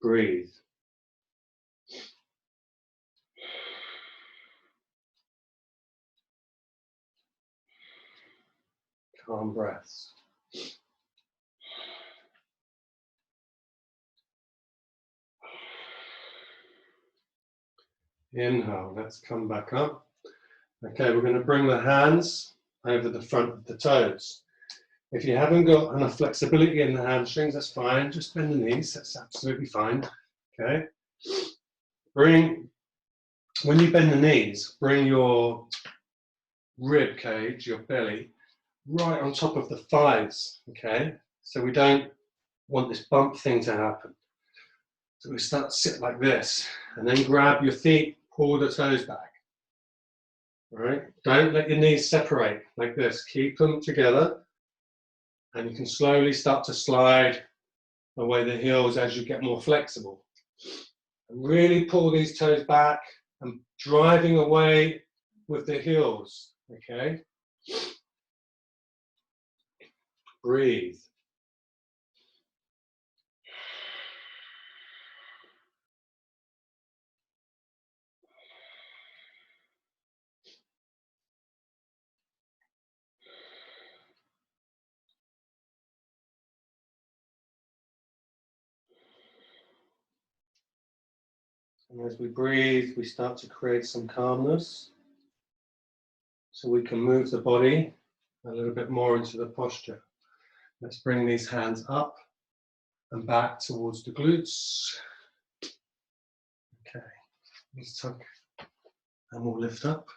Breathe. Calm breaths. Inhale, let's come back up. Okay, we're going to bring the hands over the front of the toes. If you haven't got enough flexibility in the hamstrings, that's fine. Just bend the knees, that's absolutely fine. Okay. When you bend the knees, bring your rib cage, your belly, right on top of the thighs. Okay. So we don't want this bump thing to happen. So we start to sit like this, and then grab your feet, pull the toes back. All right. Don't let your knees separate like this. Keep them together. And you can slowly start to slide away the heels as you get more flexible. And really pull these toes back and driving away with the heels, okay? Breathe. And as we breathe, we start to create some calmness, so we can move the body a little bit more into the posture. Let's bring these hands up and back towards the glutes. Okay, let's tuck and we'll lift up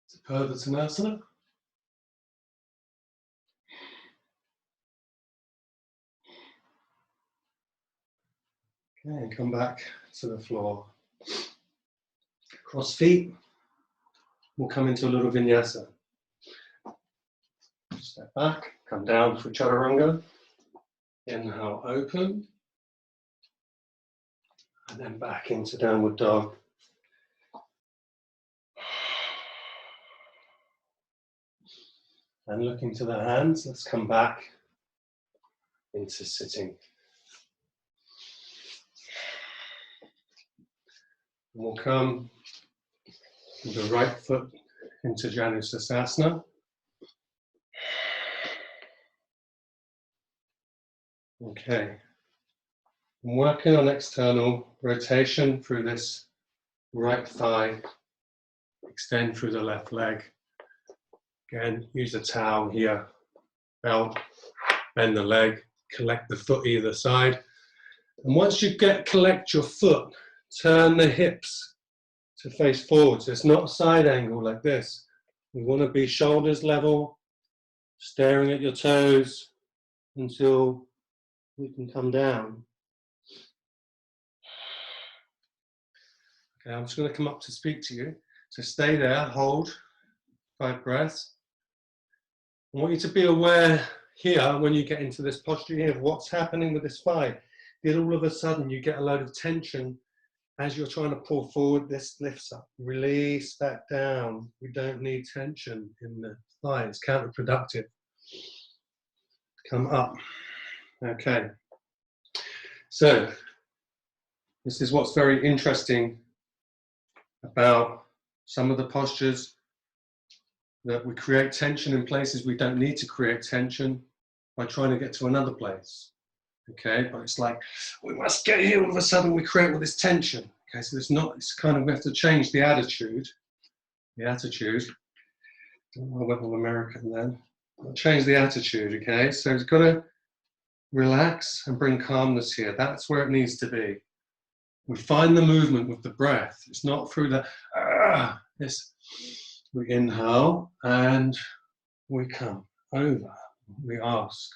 to Purvottanasana. Okay, and come back to the floor. Cross feet. We'll come into a little vinyasa. Step back, come down for chaturanga. Inhale, open. And then back into downward dog. And looking to the hands, let's come back into sitting We'll come with the right foot into Janusasana. Okay. I'm working on external rotation through this right thigh. Extend through the left leg. Again, use a towel here. Belt. Bend the leg. Collect the foot either side. And once you collect your foot, turn the hips to face forwards. It's not a side angle like this. You want to be shoulders level, staring at your toes until we can come down. Okay, I'm just going to come up to speak to you. So stay there, hold 5 breaths. I want you to be aware here when you get into this posture here of what's happening with this thigh. Then all of a sudden you get a load of tension as you're trying to pull forward. This lifts up. Release that down. We don't need tension in the thigh. It's counterproductive. Come up. Okay. So this is what's very interesting about some of the postures, that we create tension in places we don't need to create tension by trying to get to another place. Okay, but it's like, we must get here, all of a sudden we create all this tension. Okay, so it's kind of, we have to change the attitude. I went with American then. Change the attitude, okay? So it's got to relax and bring calmness here. That's where it needs to be. We find the movement with the breath. It's not through the, we inhale and we come over. We ask.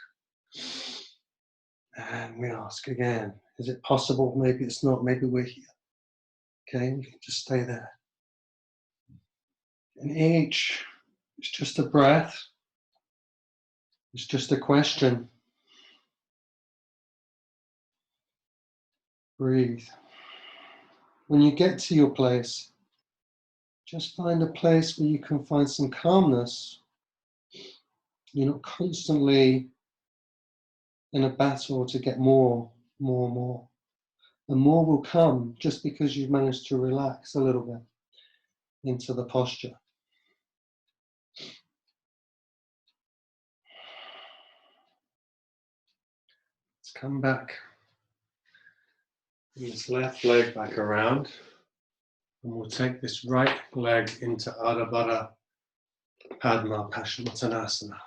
And we ask again, is it possible? Maybe it's not, maybe we're here. Okay, you can just stay there. And each, it's just a breath. It's just a question. Breathe. When you get to your place, just find a place where you can find some calmness. You're not constantly in a battle to get more. And more will come just because you've managed to relax a little bit into the posture. Let's come back. Bring this left leg back around. And we'll take this right leg into Ardha Baddha Padma Paschimottanasana.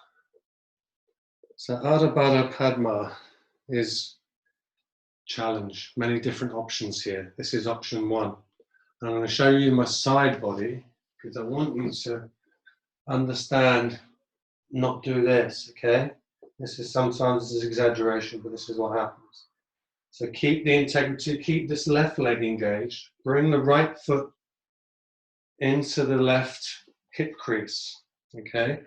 So Ardha Baddha Padma is challenge, many different options here. This is option 1. And I'm going to show you my side body because I want you to understand, not do this, okay? This is sometimes exaggeration, but this is what happens. So keep the integrity, keep this left leg engaged, bring the right foot into the left hip crease, okay?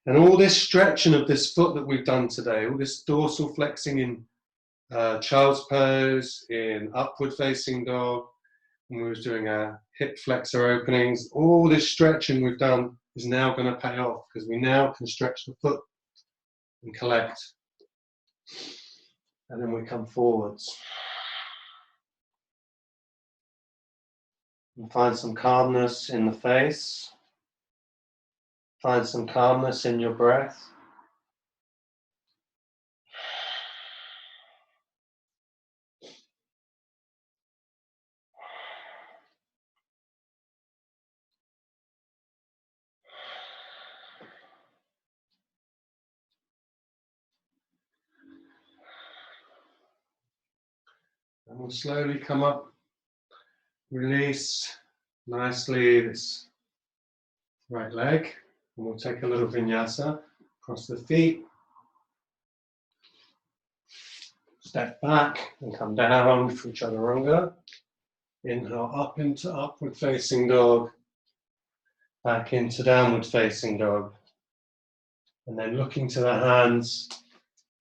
And all this stretching of this foot that we've done today, all this dorsal flexing in child's pose, in upward facing dog, when we were doing our hip flexor openings, all this stretching we've done is now going to pay off because we now can stretch the foot and collect. And then we come forwards. And find some calmness in the face. Find some calmness in your breath. And we'll slowly come up, release nicely this right leg. And we'll take a little vinyasa, cross the feet, step back and come down for chaturanga. Inhale up into upward facing dog, back into downward facing dog. And then looking to the hands,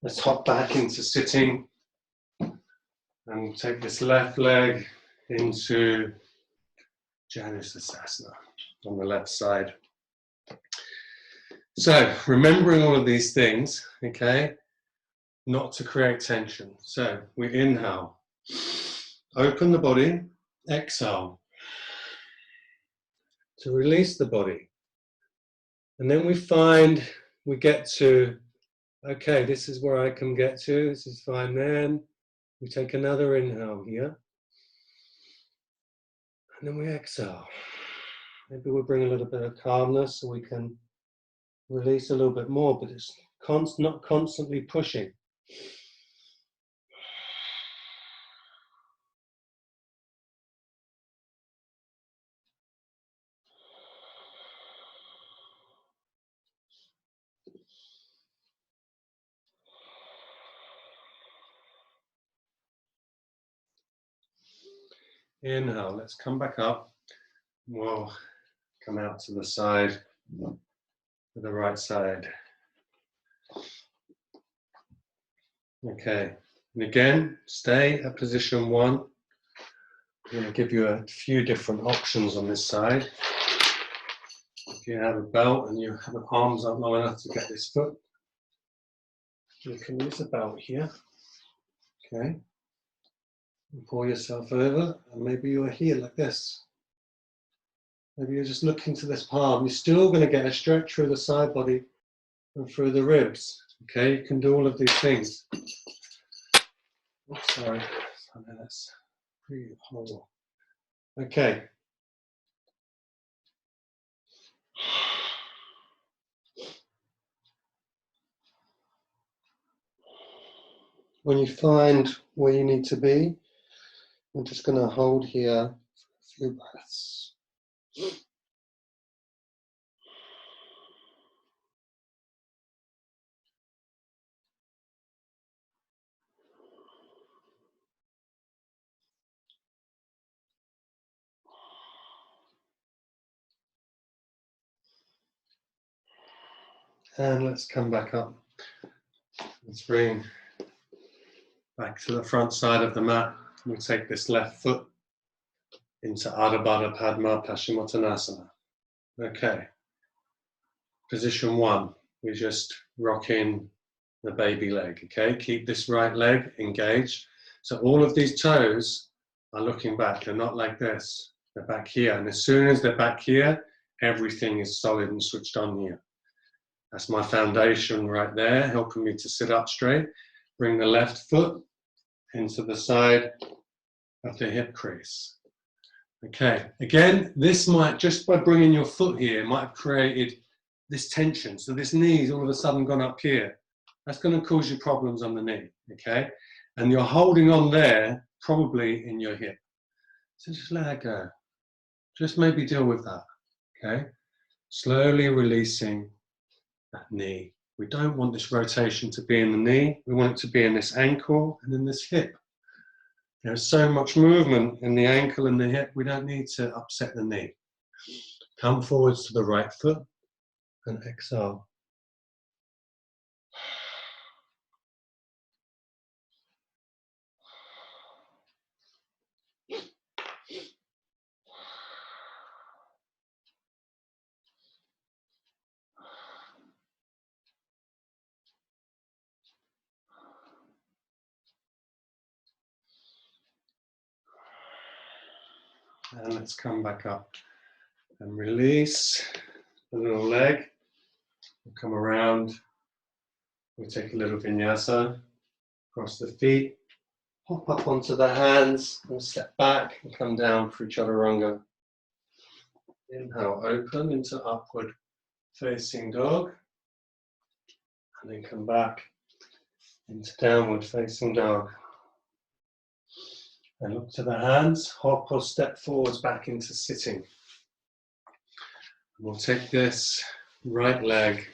let's hop back into sitting. And we'll take this left leg into Janusasana on the left side. So, remembering all of these things, okay, not to create tension. So, we inhale, open the body, exhale, to release the body. And then we get to, okay, this is where I can get to, this is fine. Then we take another inhale here. And then we exhale. Maybe we'll bring a little bit of calmness so we can release a little bit more, but it's not constantly pushing. Inhale, let's come back up. We'll come out to the side, to the right side. Okay, and again, stay at position 1. I'm going to give you a few different options on this side. If you have a belt and you have the arms up long enough to get this foot, you can use a belt here. Okay, and pull yourself over, and maybe you're here like this. Maybe you're just looking to this palm. You're still going to get a stretch through the side body and through the ribs. Okay, you can do all of these things. Oops, sorry, that's pretty horrible. Okay. When you find where you need to be, I'm just going to hold here for a few breaths. And let's come back up. Let's bring back to the front side of the mat. We'll take this left foot into Ardha Baddha Padma Paschimottanasana. Okay. Position 1. We just rock in the baby leg. Okay. Keep this right leg engaged. So all of these toes are looking back. They're not like this. They're back here. And as soon as they're back here, everything is solid and switched on here. That's my foundation right there, helping me to sit up straight. Bring the left foot into the side of the hip crease. Okay, again, this might, just by bringing your foot here, might have created this tension. So this knee's all of a sudden gone up here. That's going to cause you problems on the knee, okay? And you're holding on there, probably in your hip. So just let that go. Just maybe deal with that, okay? Slowly releasing that knee. We don't want this rotation to be in the knee. We want it to be in this ankle and in this hip. There's so much movement in the ankle and the hip, we don't need to upset the knee. Come forwards to the right foot and exhale. And let's come back up and release the little leg. We'll come around. We'll take a little vinyasa. Cross the feet. Hop up onto the hands. We'll step back and come down for chaturanga. Inhale, open into upward facing dog. And then come back into downward facing dog. And look to the hands, hop or step forwards back into sitting. We'll take this right leg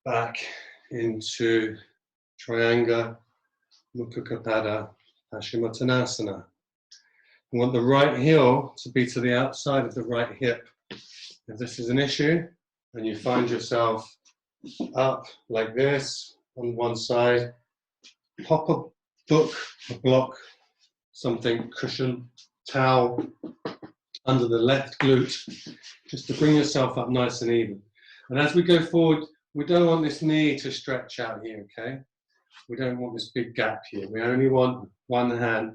back into Trianga Mukha Kapada Paschimottanasana. We want the right heel to be to the outside of the right hip. If this is an issue and you find yourself up like this on one side, pop a book, a block, something, cushion, towel under the left glute, just to bring yourself up nice and even. And as we go forward, we don't want this knee to stretch out here, okay? We don't want this big gap here. We only want one hand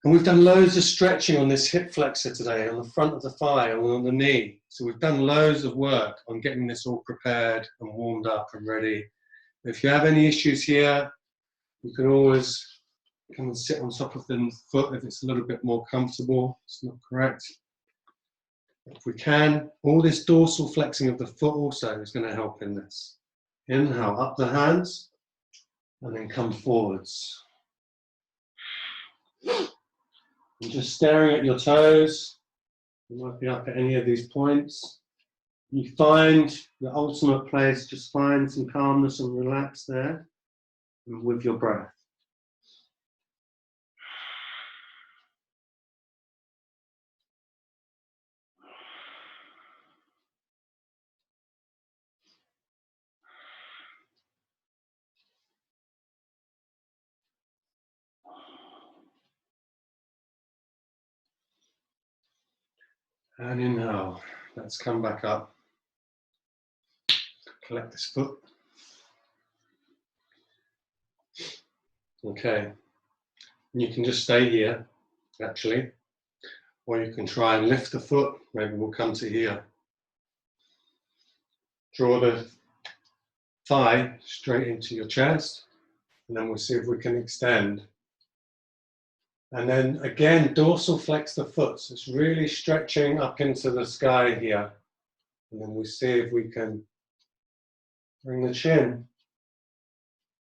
And we've done loads of stretching on this hip flexor today, on the front of the thigh and on the knee. So we've done loads of work on getting this all prepared and warmed up and ready. If you have any issues here, you can always come and sit on top of the foot if it's a little bit more comfortable. It's not correct. If we can, all this dorsal flexing of the foot also is going to help in this. Inhale, up the hands, and then come forwards. And just staring at your toes. You might be up at any of these points. You find the ultimate place, just find some calmness and relax there, and with your breath. And inhale, let's come back up. Collect this foot. Okay, and you can just stay here, actually, or you can try and lift the foot. Maybe we'll come to here. Draw the thigh straight into your chest, and then we'll see if we can extend. And then again, dorsal flex the foot. So it's really stretching up into the sky here. And then we'll see if we can bring the chin.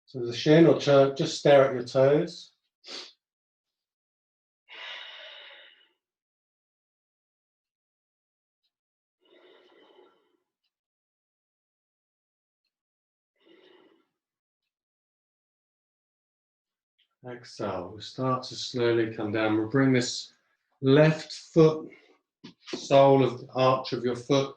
So the shin, or just stare at your toes. Exhale, we'll start to slowly come down. We'll bring this left foot, sole of the arch of your foot,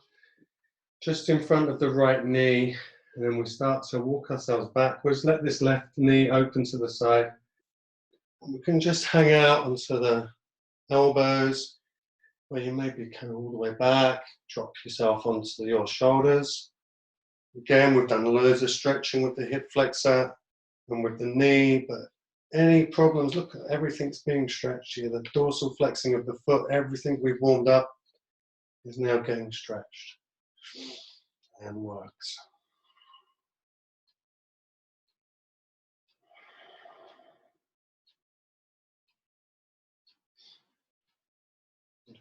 just in front of the right knee. And then we start to walk ourselves backwards. Let this left knee open to the side. And we can just hang out onto the elbows, where you maybe come all the way back, drop yourself onto your shoulders. Again, we've done loads of stretching with the hip flexor and with the knee, but any problems, look, everything's being stretched here. The dorsal flexing of the foot, everything we've warmed up is now getting stretched and works.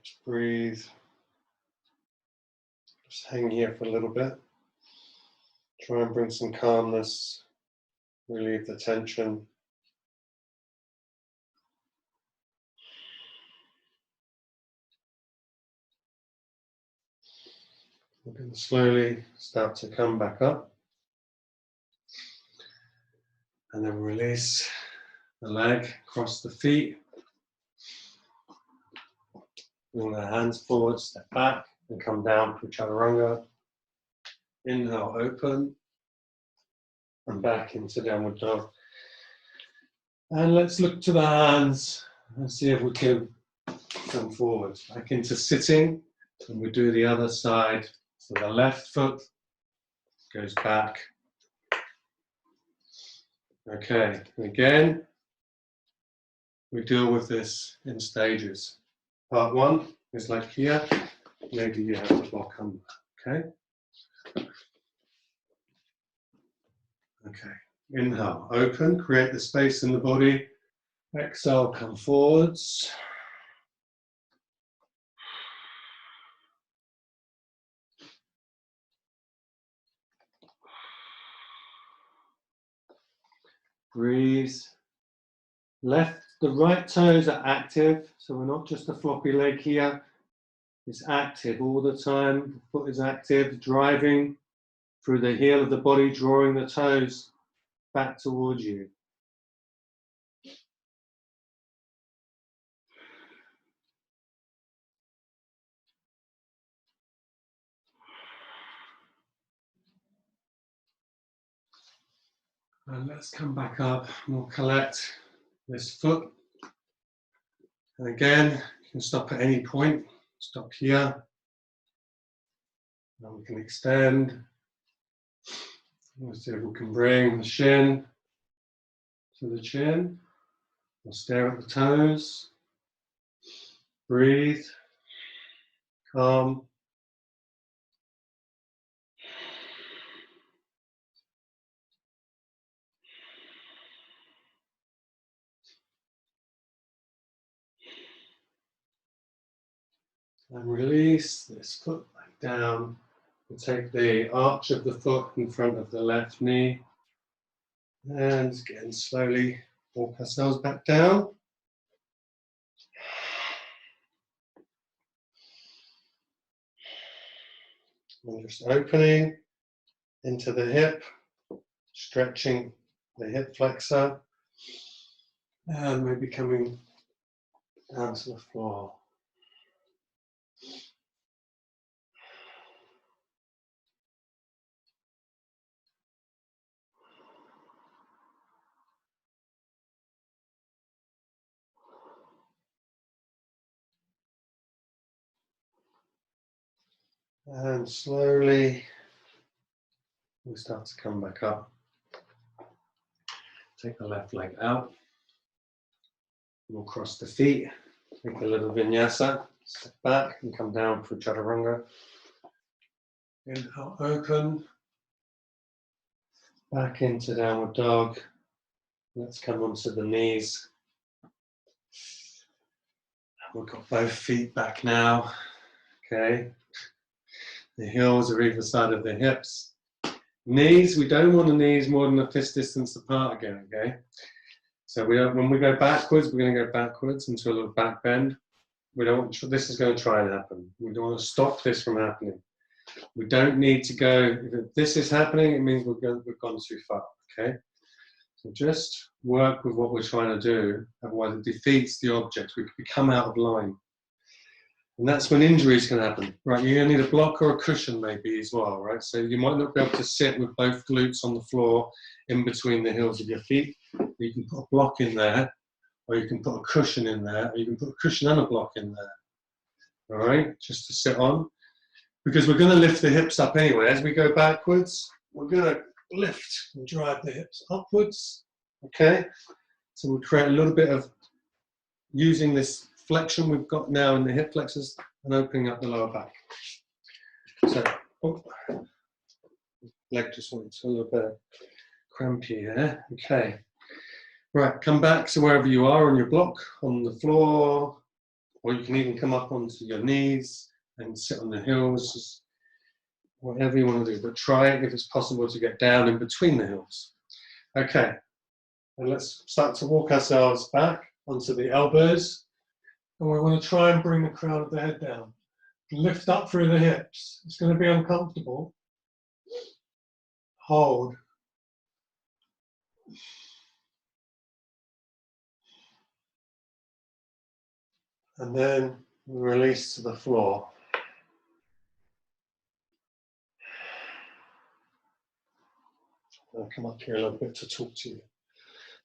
Just breathe. Just hang here for a little bit. Try and bring some calmness, relieve the tension. We're going to slowly start to come back up. And then release the leg, cross the feet. Bring the hands forward, step back, and come down for chaturanga. Inhale, open. And back into downward dog. And let's look to the hands and see if we can come forward. Back into sitting. And we do the other side. So the left foot goes back. Okay, again, we deal with this in stages. Part one is like here. Maybe you have to block under. Okay? Okay, inhale, open, create the space in the body. Exhale, come forwards. Breathe. The right toes are active, so we're not just a floppy leg here. It's active all the time. The foot is active, driving through the heel of the body, drawing the toes back towards you. And let's come back up and we'll collect this foot. And again, you can stop at any point. Stop here. Now we can extend. Let's see if we can bring the shin to the chin. We'll stare at the toes. Breathe, calm. And release this foot back down. We'll take the arch of the foot in front of the left knee. And again, slowly walk ourselves back down. And just opening into the hip, stretching the hip flexor, and maybe coming down to the floor. And slowly we start to come back up. Take the left leg out. We'll cross the feet. Take a little vinyasa. Step back and come down for chaturanga. Inhale, open. Back into downward dog. Let's come onto the knees. We've got both feet back now. Okay. The heels are either side of the hips. Knees, we don't want the knees more than a fist distance apart again, okay? So when we go backwards, we're going to go backwards into a little back bend. We don't want, this is going to try and happen. We don't want to stop this from happening. We don't need to go, if this is happening, it means we've gone too far, okay? So just work with what we're trying to do, otherwise it defeats the object. We come out of line. And that's when injuries can happen, right? You're going to need a block or a cushion maybe as well, right? So you might not be able to sit with both glutes on the floor in between the heels of your feet. You can put a block in there, or you can put a cushion in there, or you can put a cushion and a block in there, all right? Just to sit on. Because we're going to lift the hips up anyway. As we go backwards, we're going to lift and drive the hips upwards, okay? So we create a little bit of using this flexion we've got now in the hip flexors and opening up the lower back. So, leg just went a little bit crampy here. Okay. Right, come back to wherever you are on your block, on the floor, or you can even come up onto your knees and sit on the heels, just whatever you want to do, but try it if it's possible to get down in between the heels. Okay, and let's start to walk ourselves back onto the elbows. And we want to try and bring the crown of the head down. Lift up through the hips. It's going to be uncomfortable. Hold. And then release to the floor. I'll come up here a little bit to talk to you.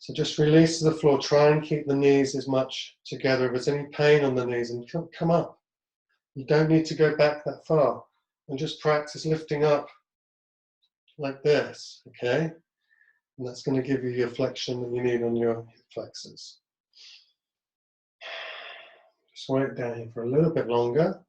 So just release to the floor. Try and keep the knees as much together. If there's any pain on the knees, and come up. You don't need to go back that far. And just practice lifting up like this, okay? And that's going to give you your flexion that you need on your hip flexors. Just wait down here for a little bit longer.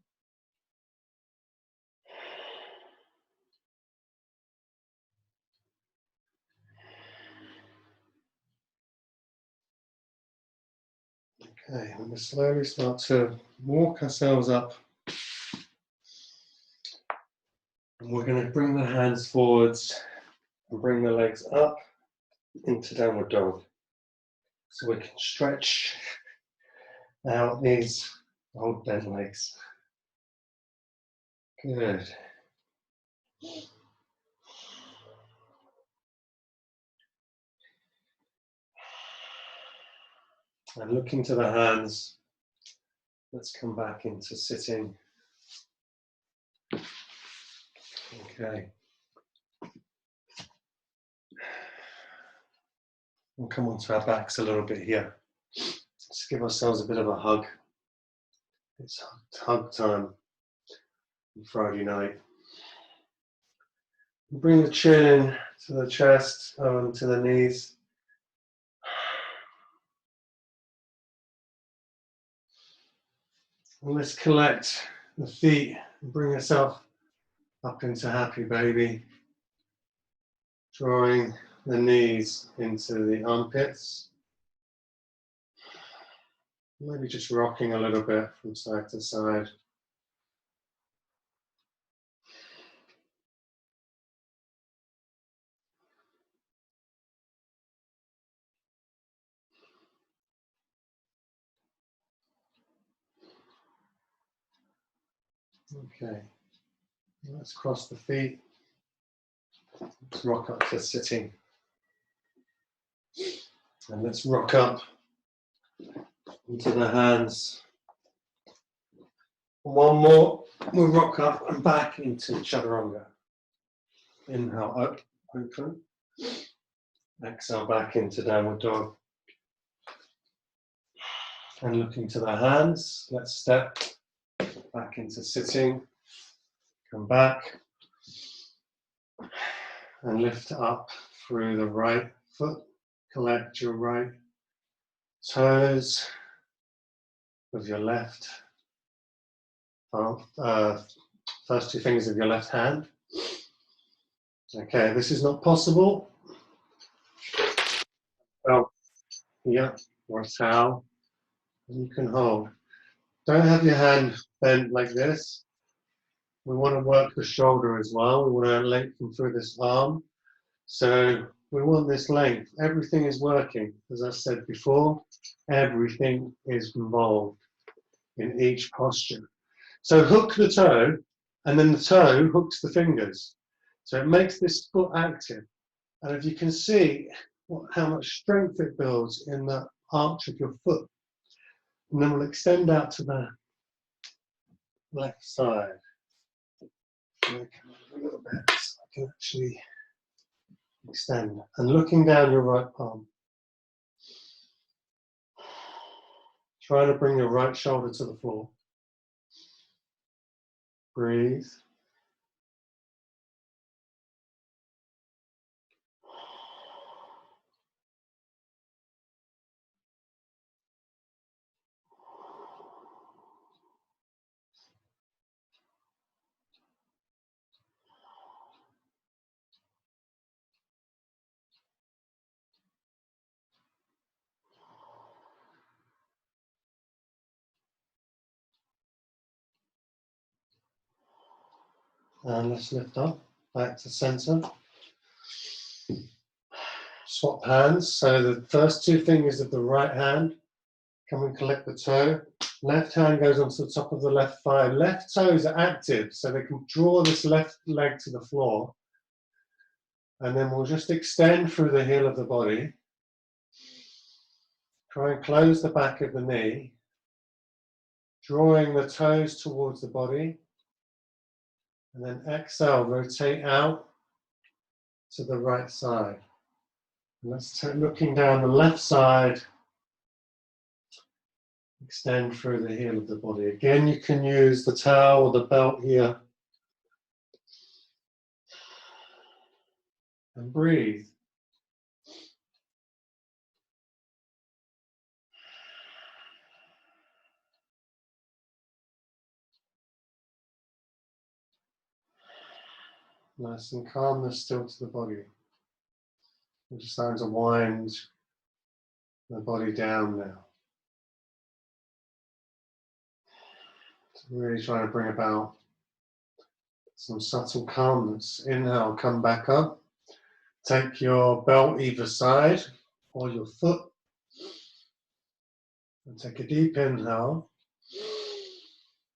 Okay, and we slowly start to walk ourselves up. And we're going to bring the hands forwards and bring the legs up into downward dog. So we can stretch out these old bent legs. Good. And look into the hands. Let's come back into sitting. Okay. We'll come onto our backs a little bit here. Let's give ourselves a bit of a hug. It's hug time on Friday night. Bring the chin to the chest, to the knees. And let's collect the feet and bring yourself up into happy baby. Drawing the knees into the armpits. Maybe just rocking a little bit from side to side. Okay, let's cross the feet. Let's rock up to sitting. And let's rock up into the hands. One more, we'll rock up and back into chaturanga. Inhale up, open. Exhale back into downward dog. And looking to the hands, let's step back into sitting. Come back. And lift up through the right foot. Collect your right toes with your left, first two fingers of your left hand. Okay, this is not possible. Well, yeah, or a towel, and you can hold. Don't have your hand bent like this. We want to work the shoulder as well. We want to lengthen through this arm. So we want this length. Everything is working. As I said before, everything is involved in each posture. So hook the toe, and then the toe hooks the fingers. So it makes this foot active. And if you can see how much strength it builds in the arch of your foot. And then we'll extend out to the left side. A little bit so I can actually extend. And looking down your right palm. Try to bring your right shoulder to the floor. Breathe. And let's lift up, back to center. Swap hands, so the first two fingers of the right hand come and collect the toe. Left hand goes onto the top of the left thigh. Left toes are active, so they can draw this left leg to the floor. And then we'll just extend through the heel of the body. Try and close the back of the knee, drawing the toes towards the body. And then exhale, rotate out to the right side. And let's looking down the left side, extend through the heel of the body. Again, you can use the towel or the belt here. And breathe. Nice and calmness still to the body. We're just starting to wind the body down now. So really trying to bring about some subtle calmness. Inhale, come back up. Take your belt either side or your foot. And take a deep inhale.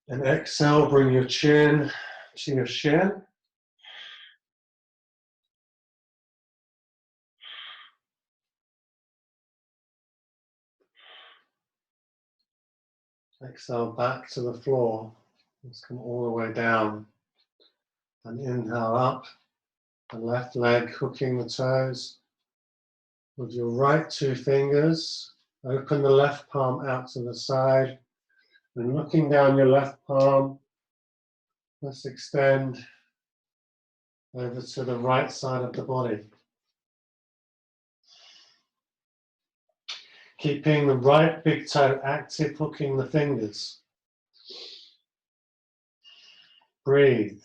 And exhale, bring your chin to your shin. Exhale back to the floor. Let's come all the way down. And inhale up. The left leg hooking the toes. With your right two fingers, open the left palm out to the side. And looking down your left palm, let's extend over to the right side of the body. Keeping the right big toe active, hooking the fingers. Breathe.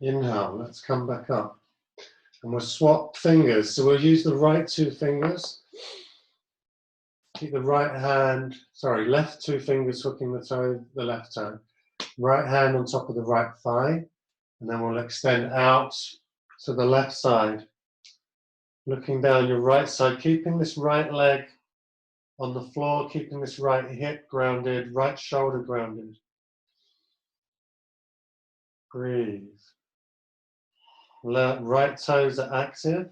Inhale, let's come back up. And we'll swap fingers. So we'll use the right two fingers. Keep the left two fingers hooking the toe, the left toe. Right hand on top of the right thigh. And then we'll extend out to the left side. Looking down your right side, keeping this right leg on the floor, keeping this right hip grounded, right shoulder grounded. Breathe. Right toes are active.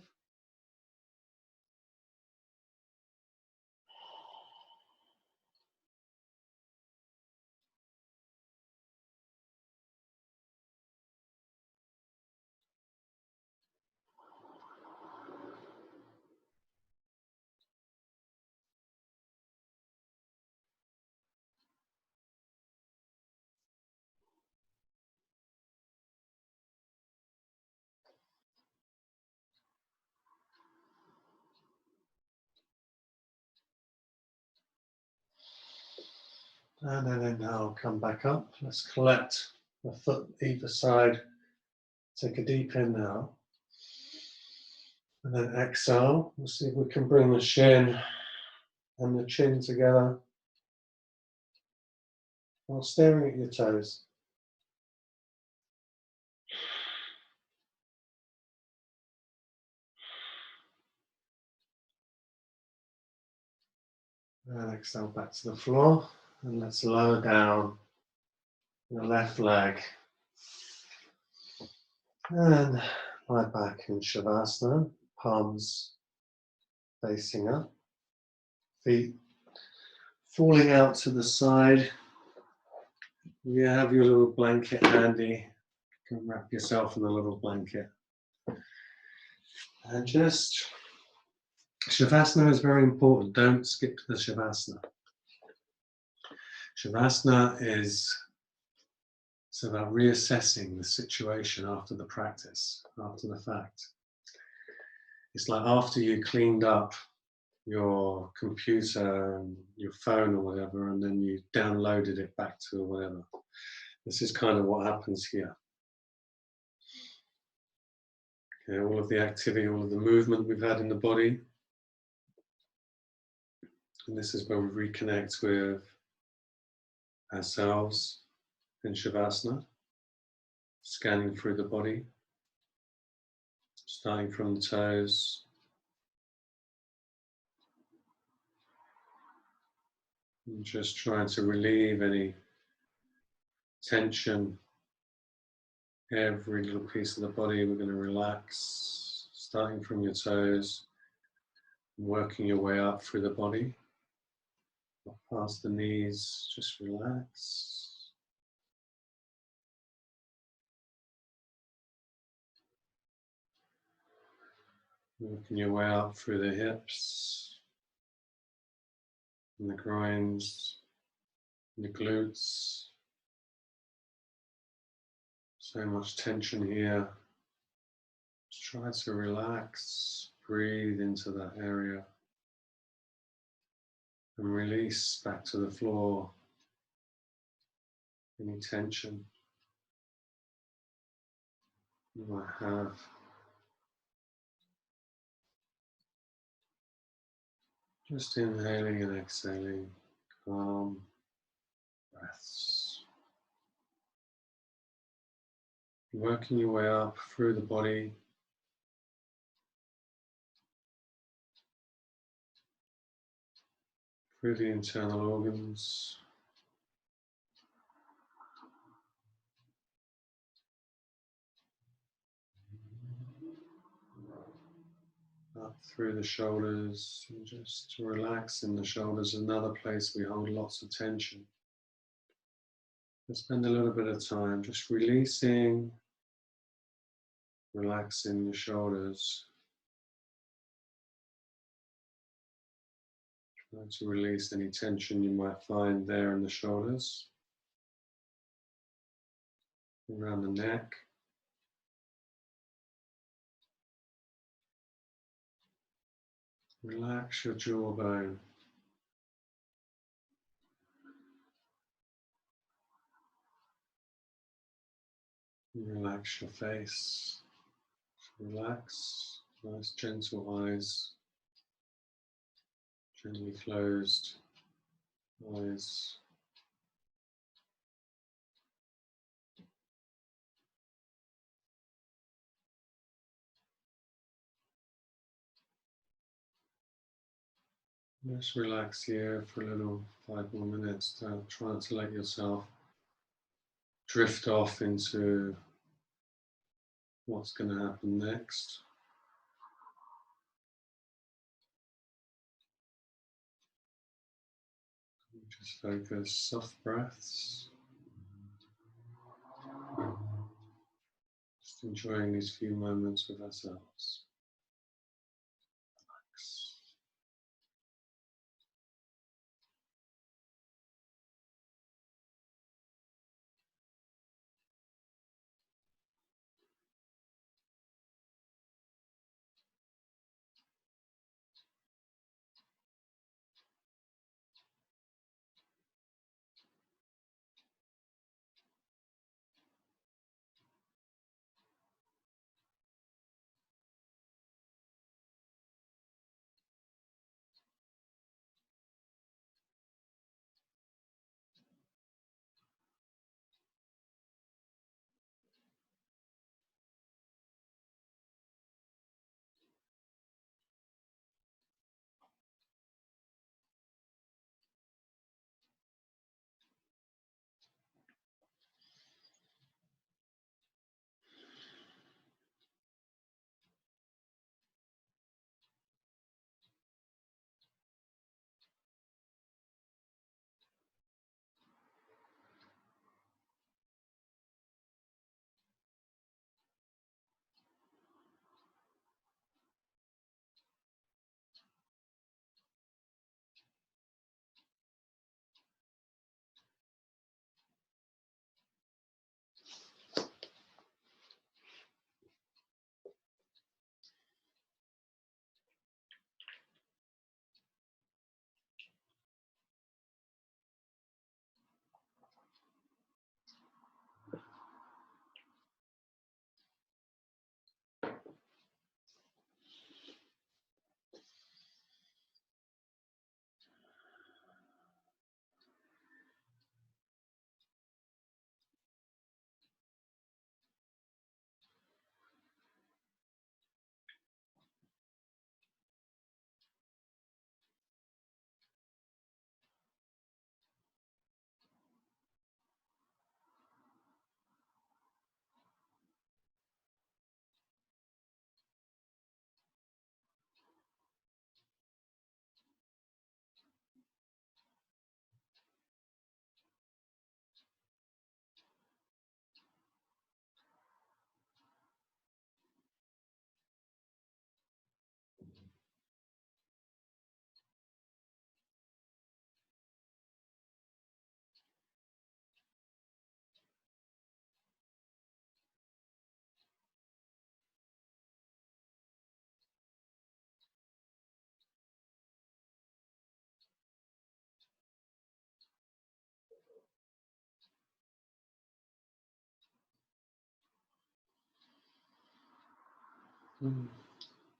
And then inhale, come back up. Let's collect the foot either side. Take a deep inhale. And then exhale. We'll see if we can bring the shin and the chin together while staring at your toes. And exhale back to the floor. And let's lower down the left leg. And lie back in Shavasana, palms facing up, feet falling out to the side. You have your little blanket handy. You can wrap yourself in a little blanket. And just, Shavasana is very important. Don't skip the Shavasana. Shavasana is about reassessing the situation after the practice, after the fact. It's like after you cleaned up your computer and your phone or whatever, and then you downloaded it back to whatever. This is kind of what happens here. Okay, all of the activity, all of the movement we've had in the body. And this is where we reconnect with ourselves in Shavasana, scanning through the body, starting from the toes, and just trying to relieve any tension. Every little piece of the body we're going to relax, starting from your toes, working your way up through the body, past the knees, just relax. Working your way up through the hips, and the groins, and the glutes. So much tension here. Just try to relax, breathe into that area, and release back to the floor any tension you might have. Just inhaling and exhaling, calm breaths. Working your way up through the body, through the internal organs, up through the shoulders, and just to relax in the shoulders, another place we hold lots of tension. Let's spend a little bit of time just releasing, relaxing your shoulders. Try to release any tension you might find there in the shoulders, around the neck. Relax your jawbone. Relax your face. Relax. Nice gentle eyes. Gently closed eyes. Just relax here for a little 5 more minutes. Try not to let yourself drift off into what's going to happen next. Just focus, soft breaths. Just enjoying these few moments with ourselves. Relax.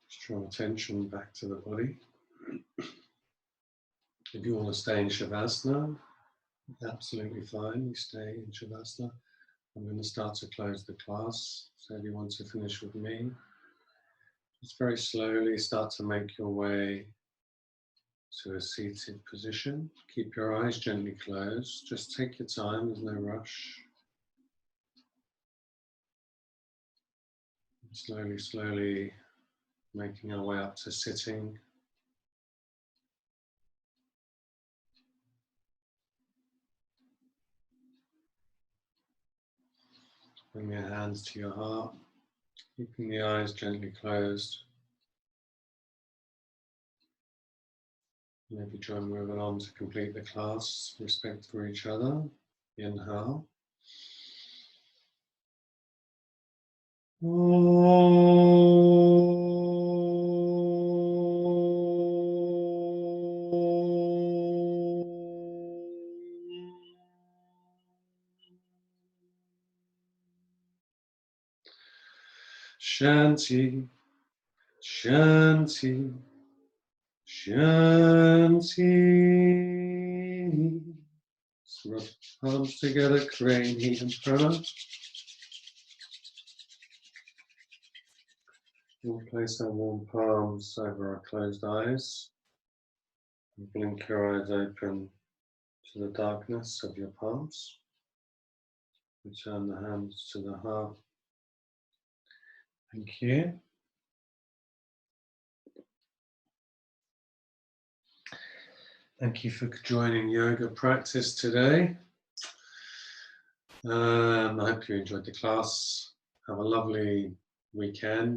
Just draw attention back to the body. If you want to stay in Shavasana, absolutely fine. You stay in Shavasana. I'm going to start to close the class. So if you want to finish with me, just very slowly start to make your way to a seated position. Keep your eyes gently closed. Just take your time, there's no rush. Slowly, slowly making our way up to sitting. Bring your hands to your heart, keeping the eyes gently closed. Maybe try and move along to complete the class. Respect for each other. Inhale. Shanti, Shanti, Shanti. Rub palms together, creating heat and prana. We'll place our warm palms over our closed eyes. And blink your eyes open to the darkness of your palms. Return the hands to the heart. Thank you. Thank you for joining yoga practice today. I hope you enjoyed the class. Have a lovely weekend.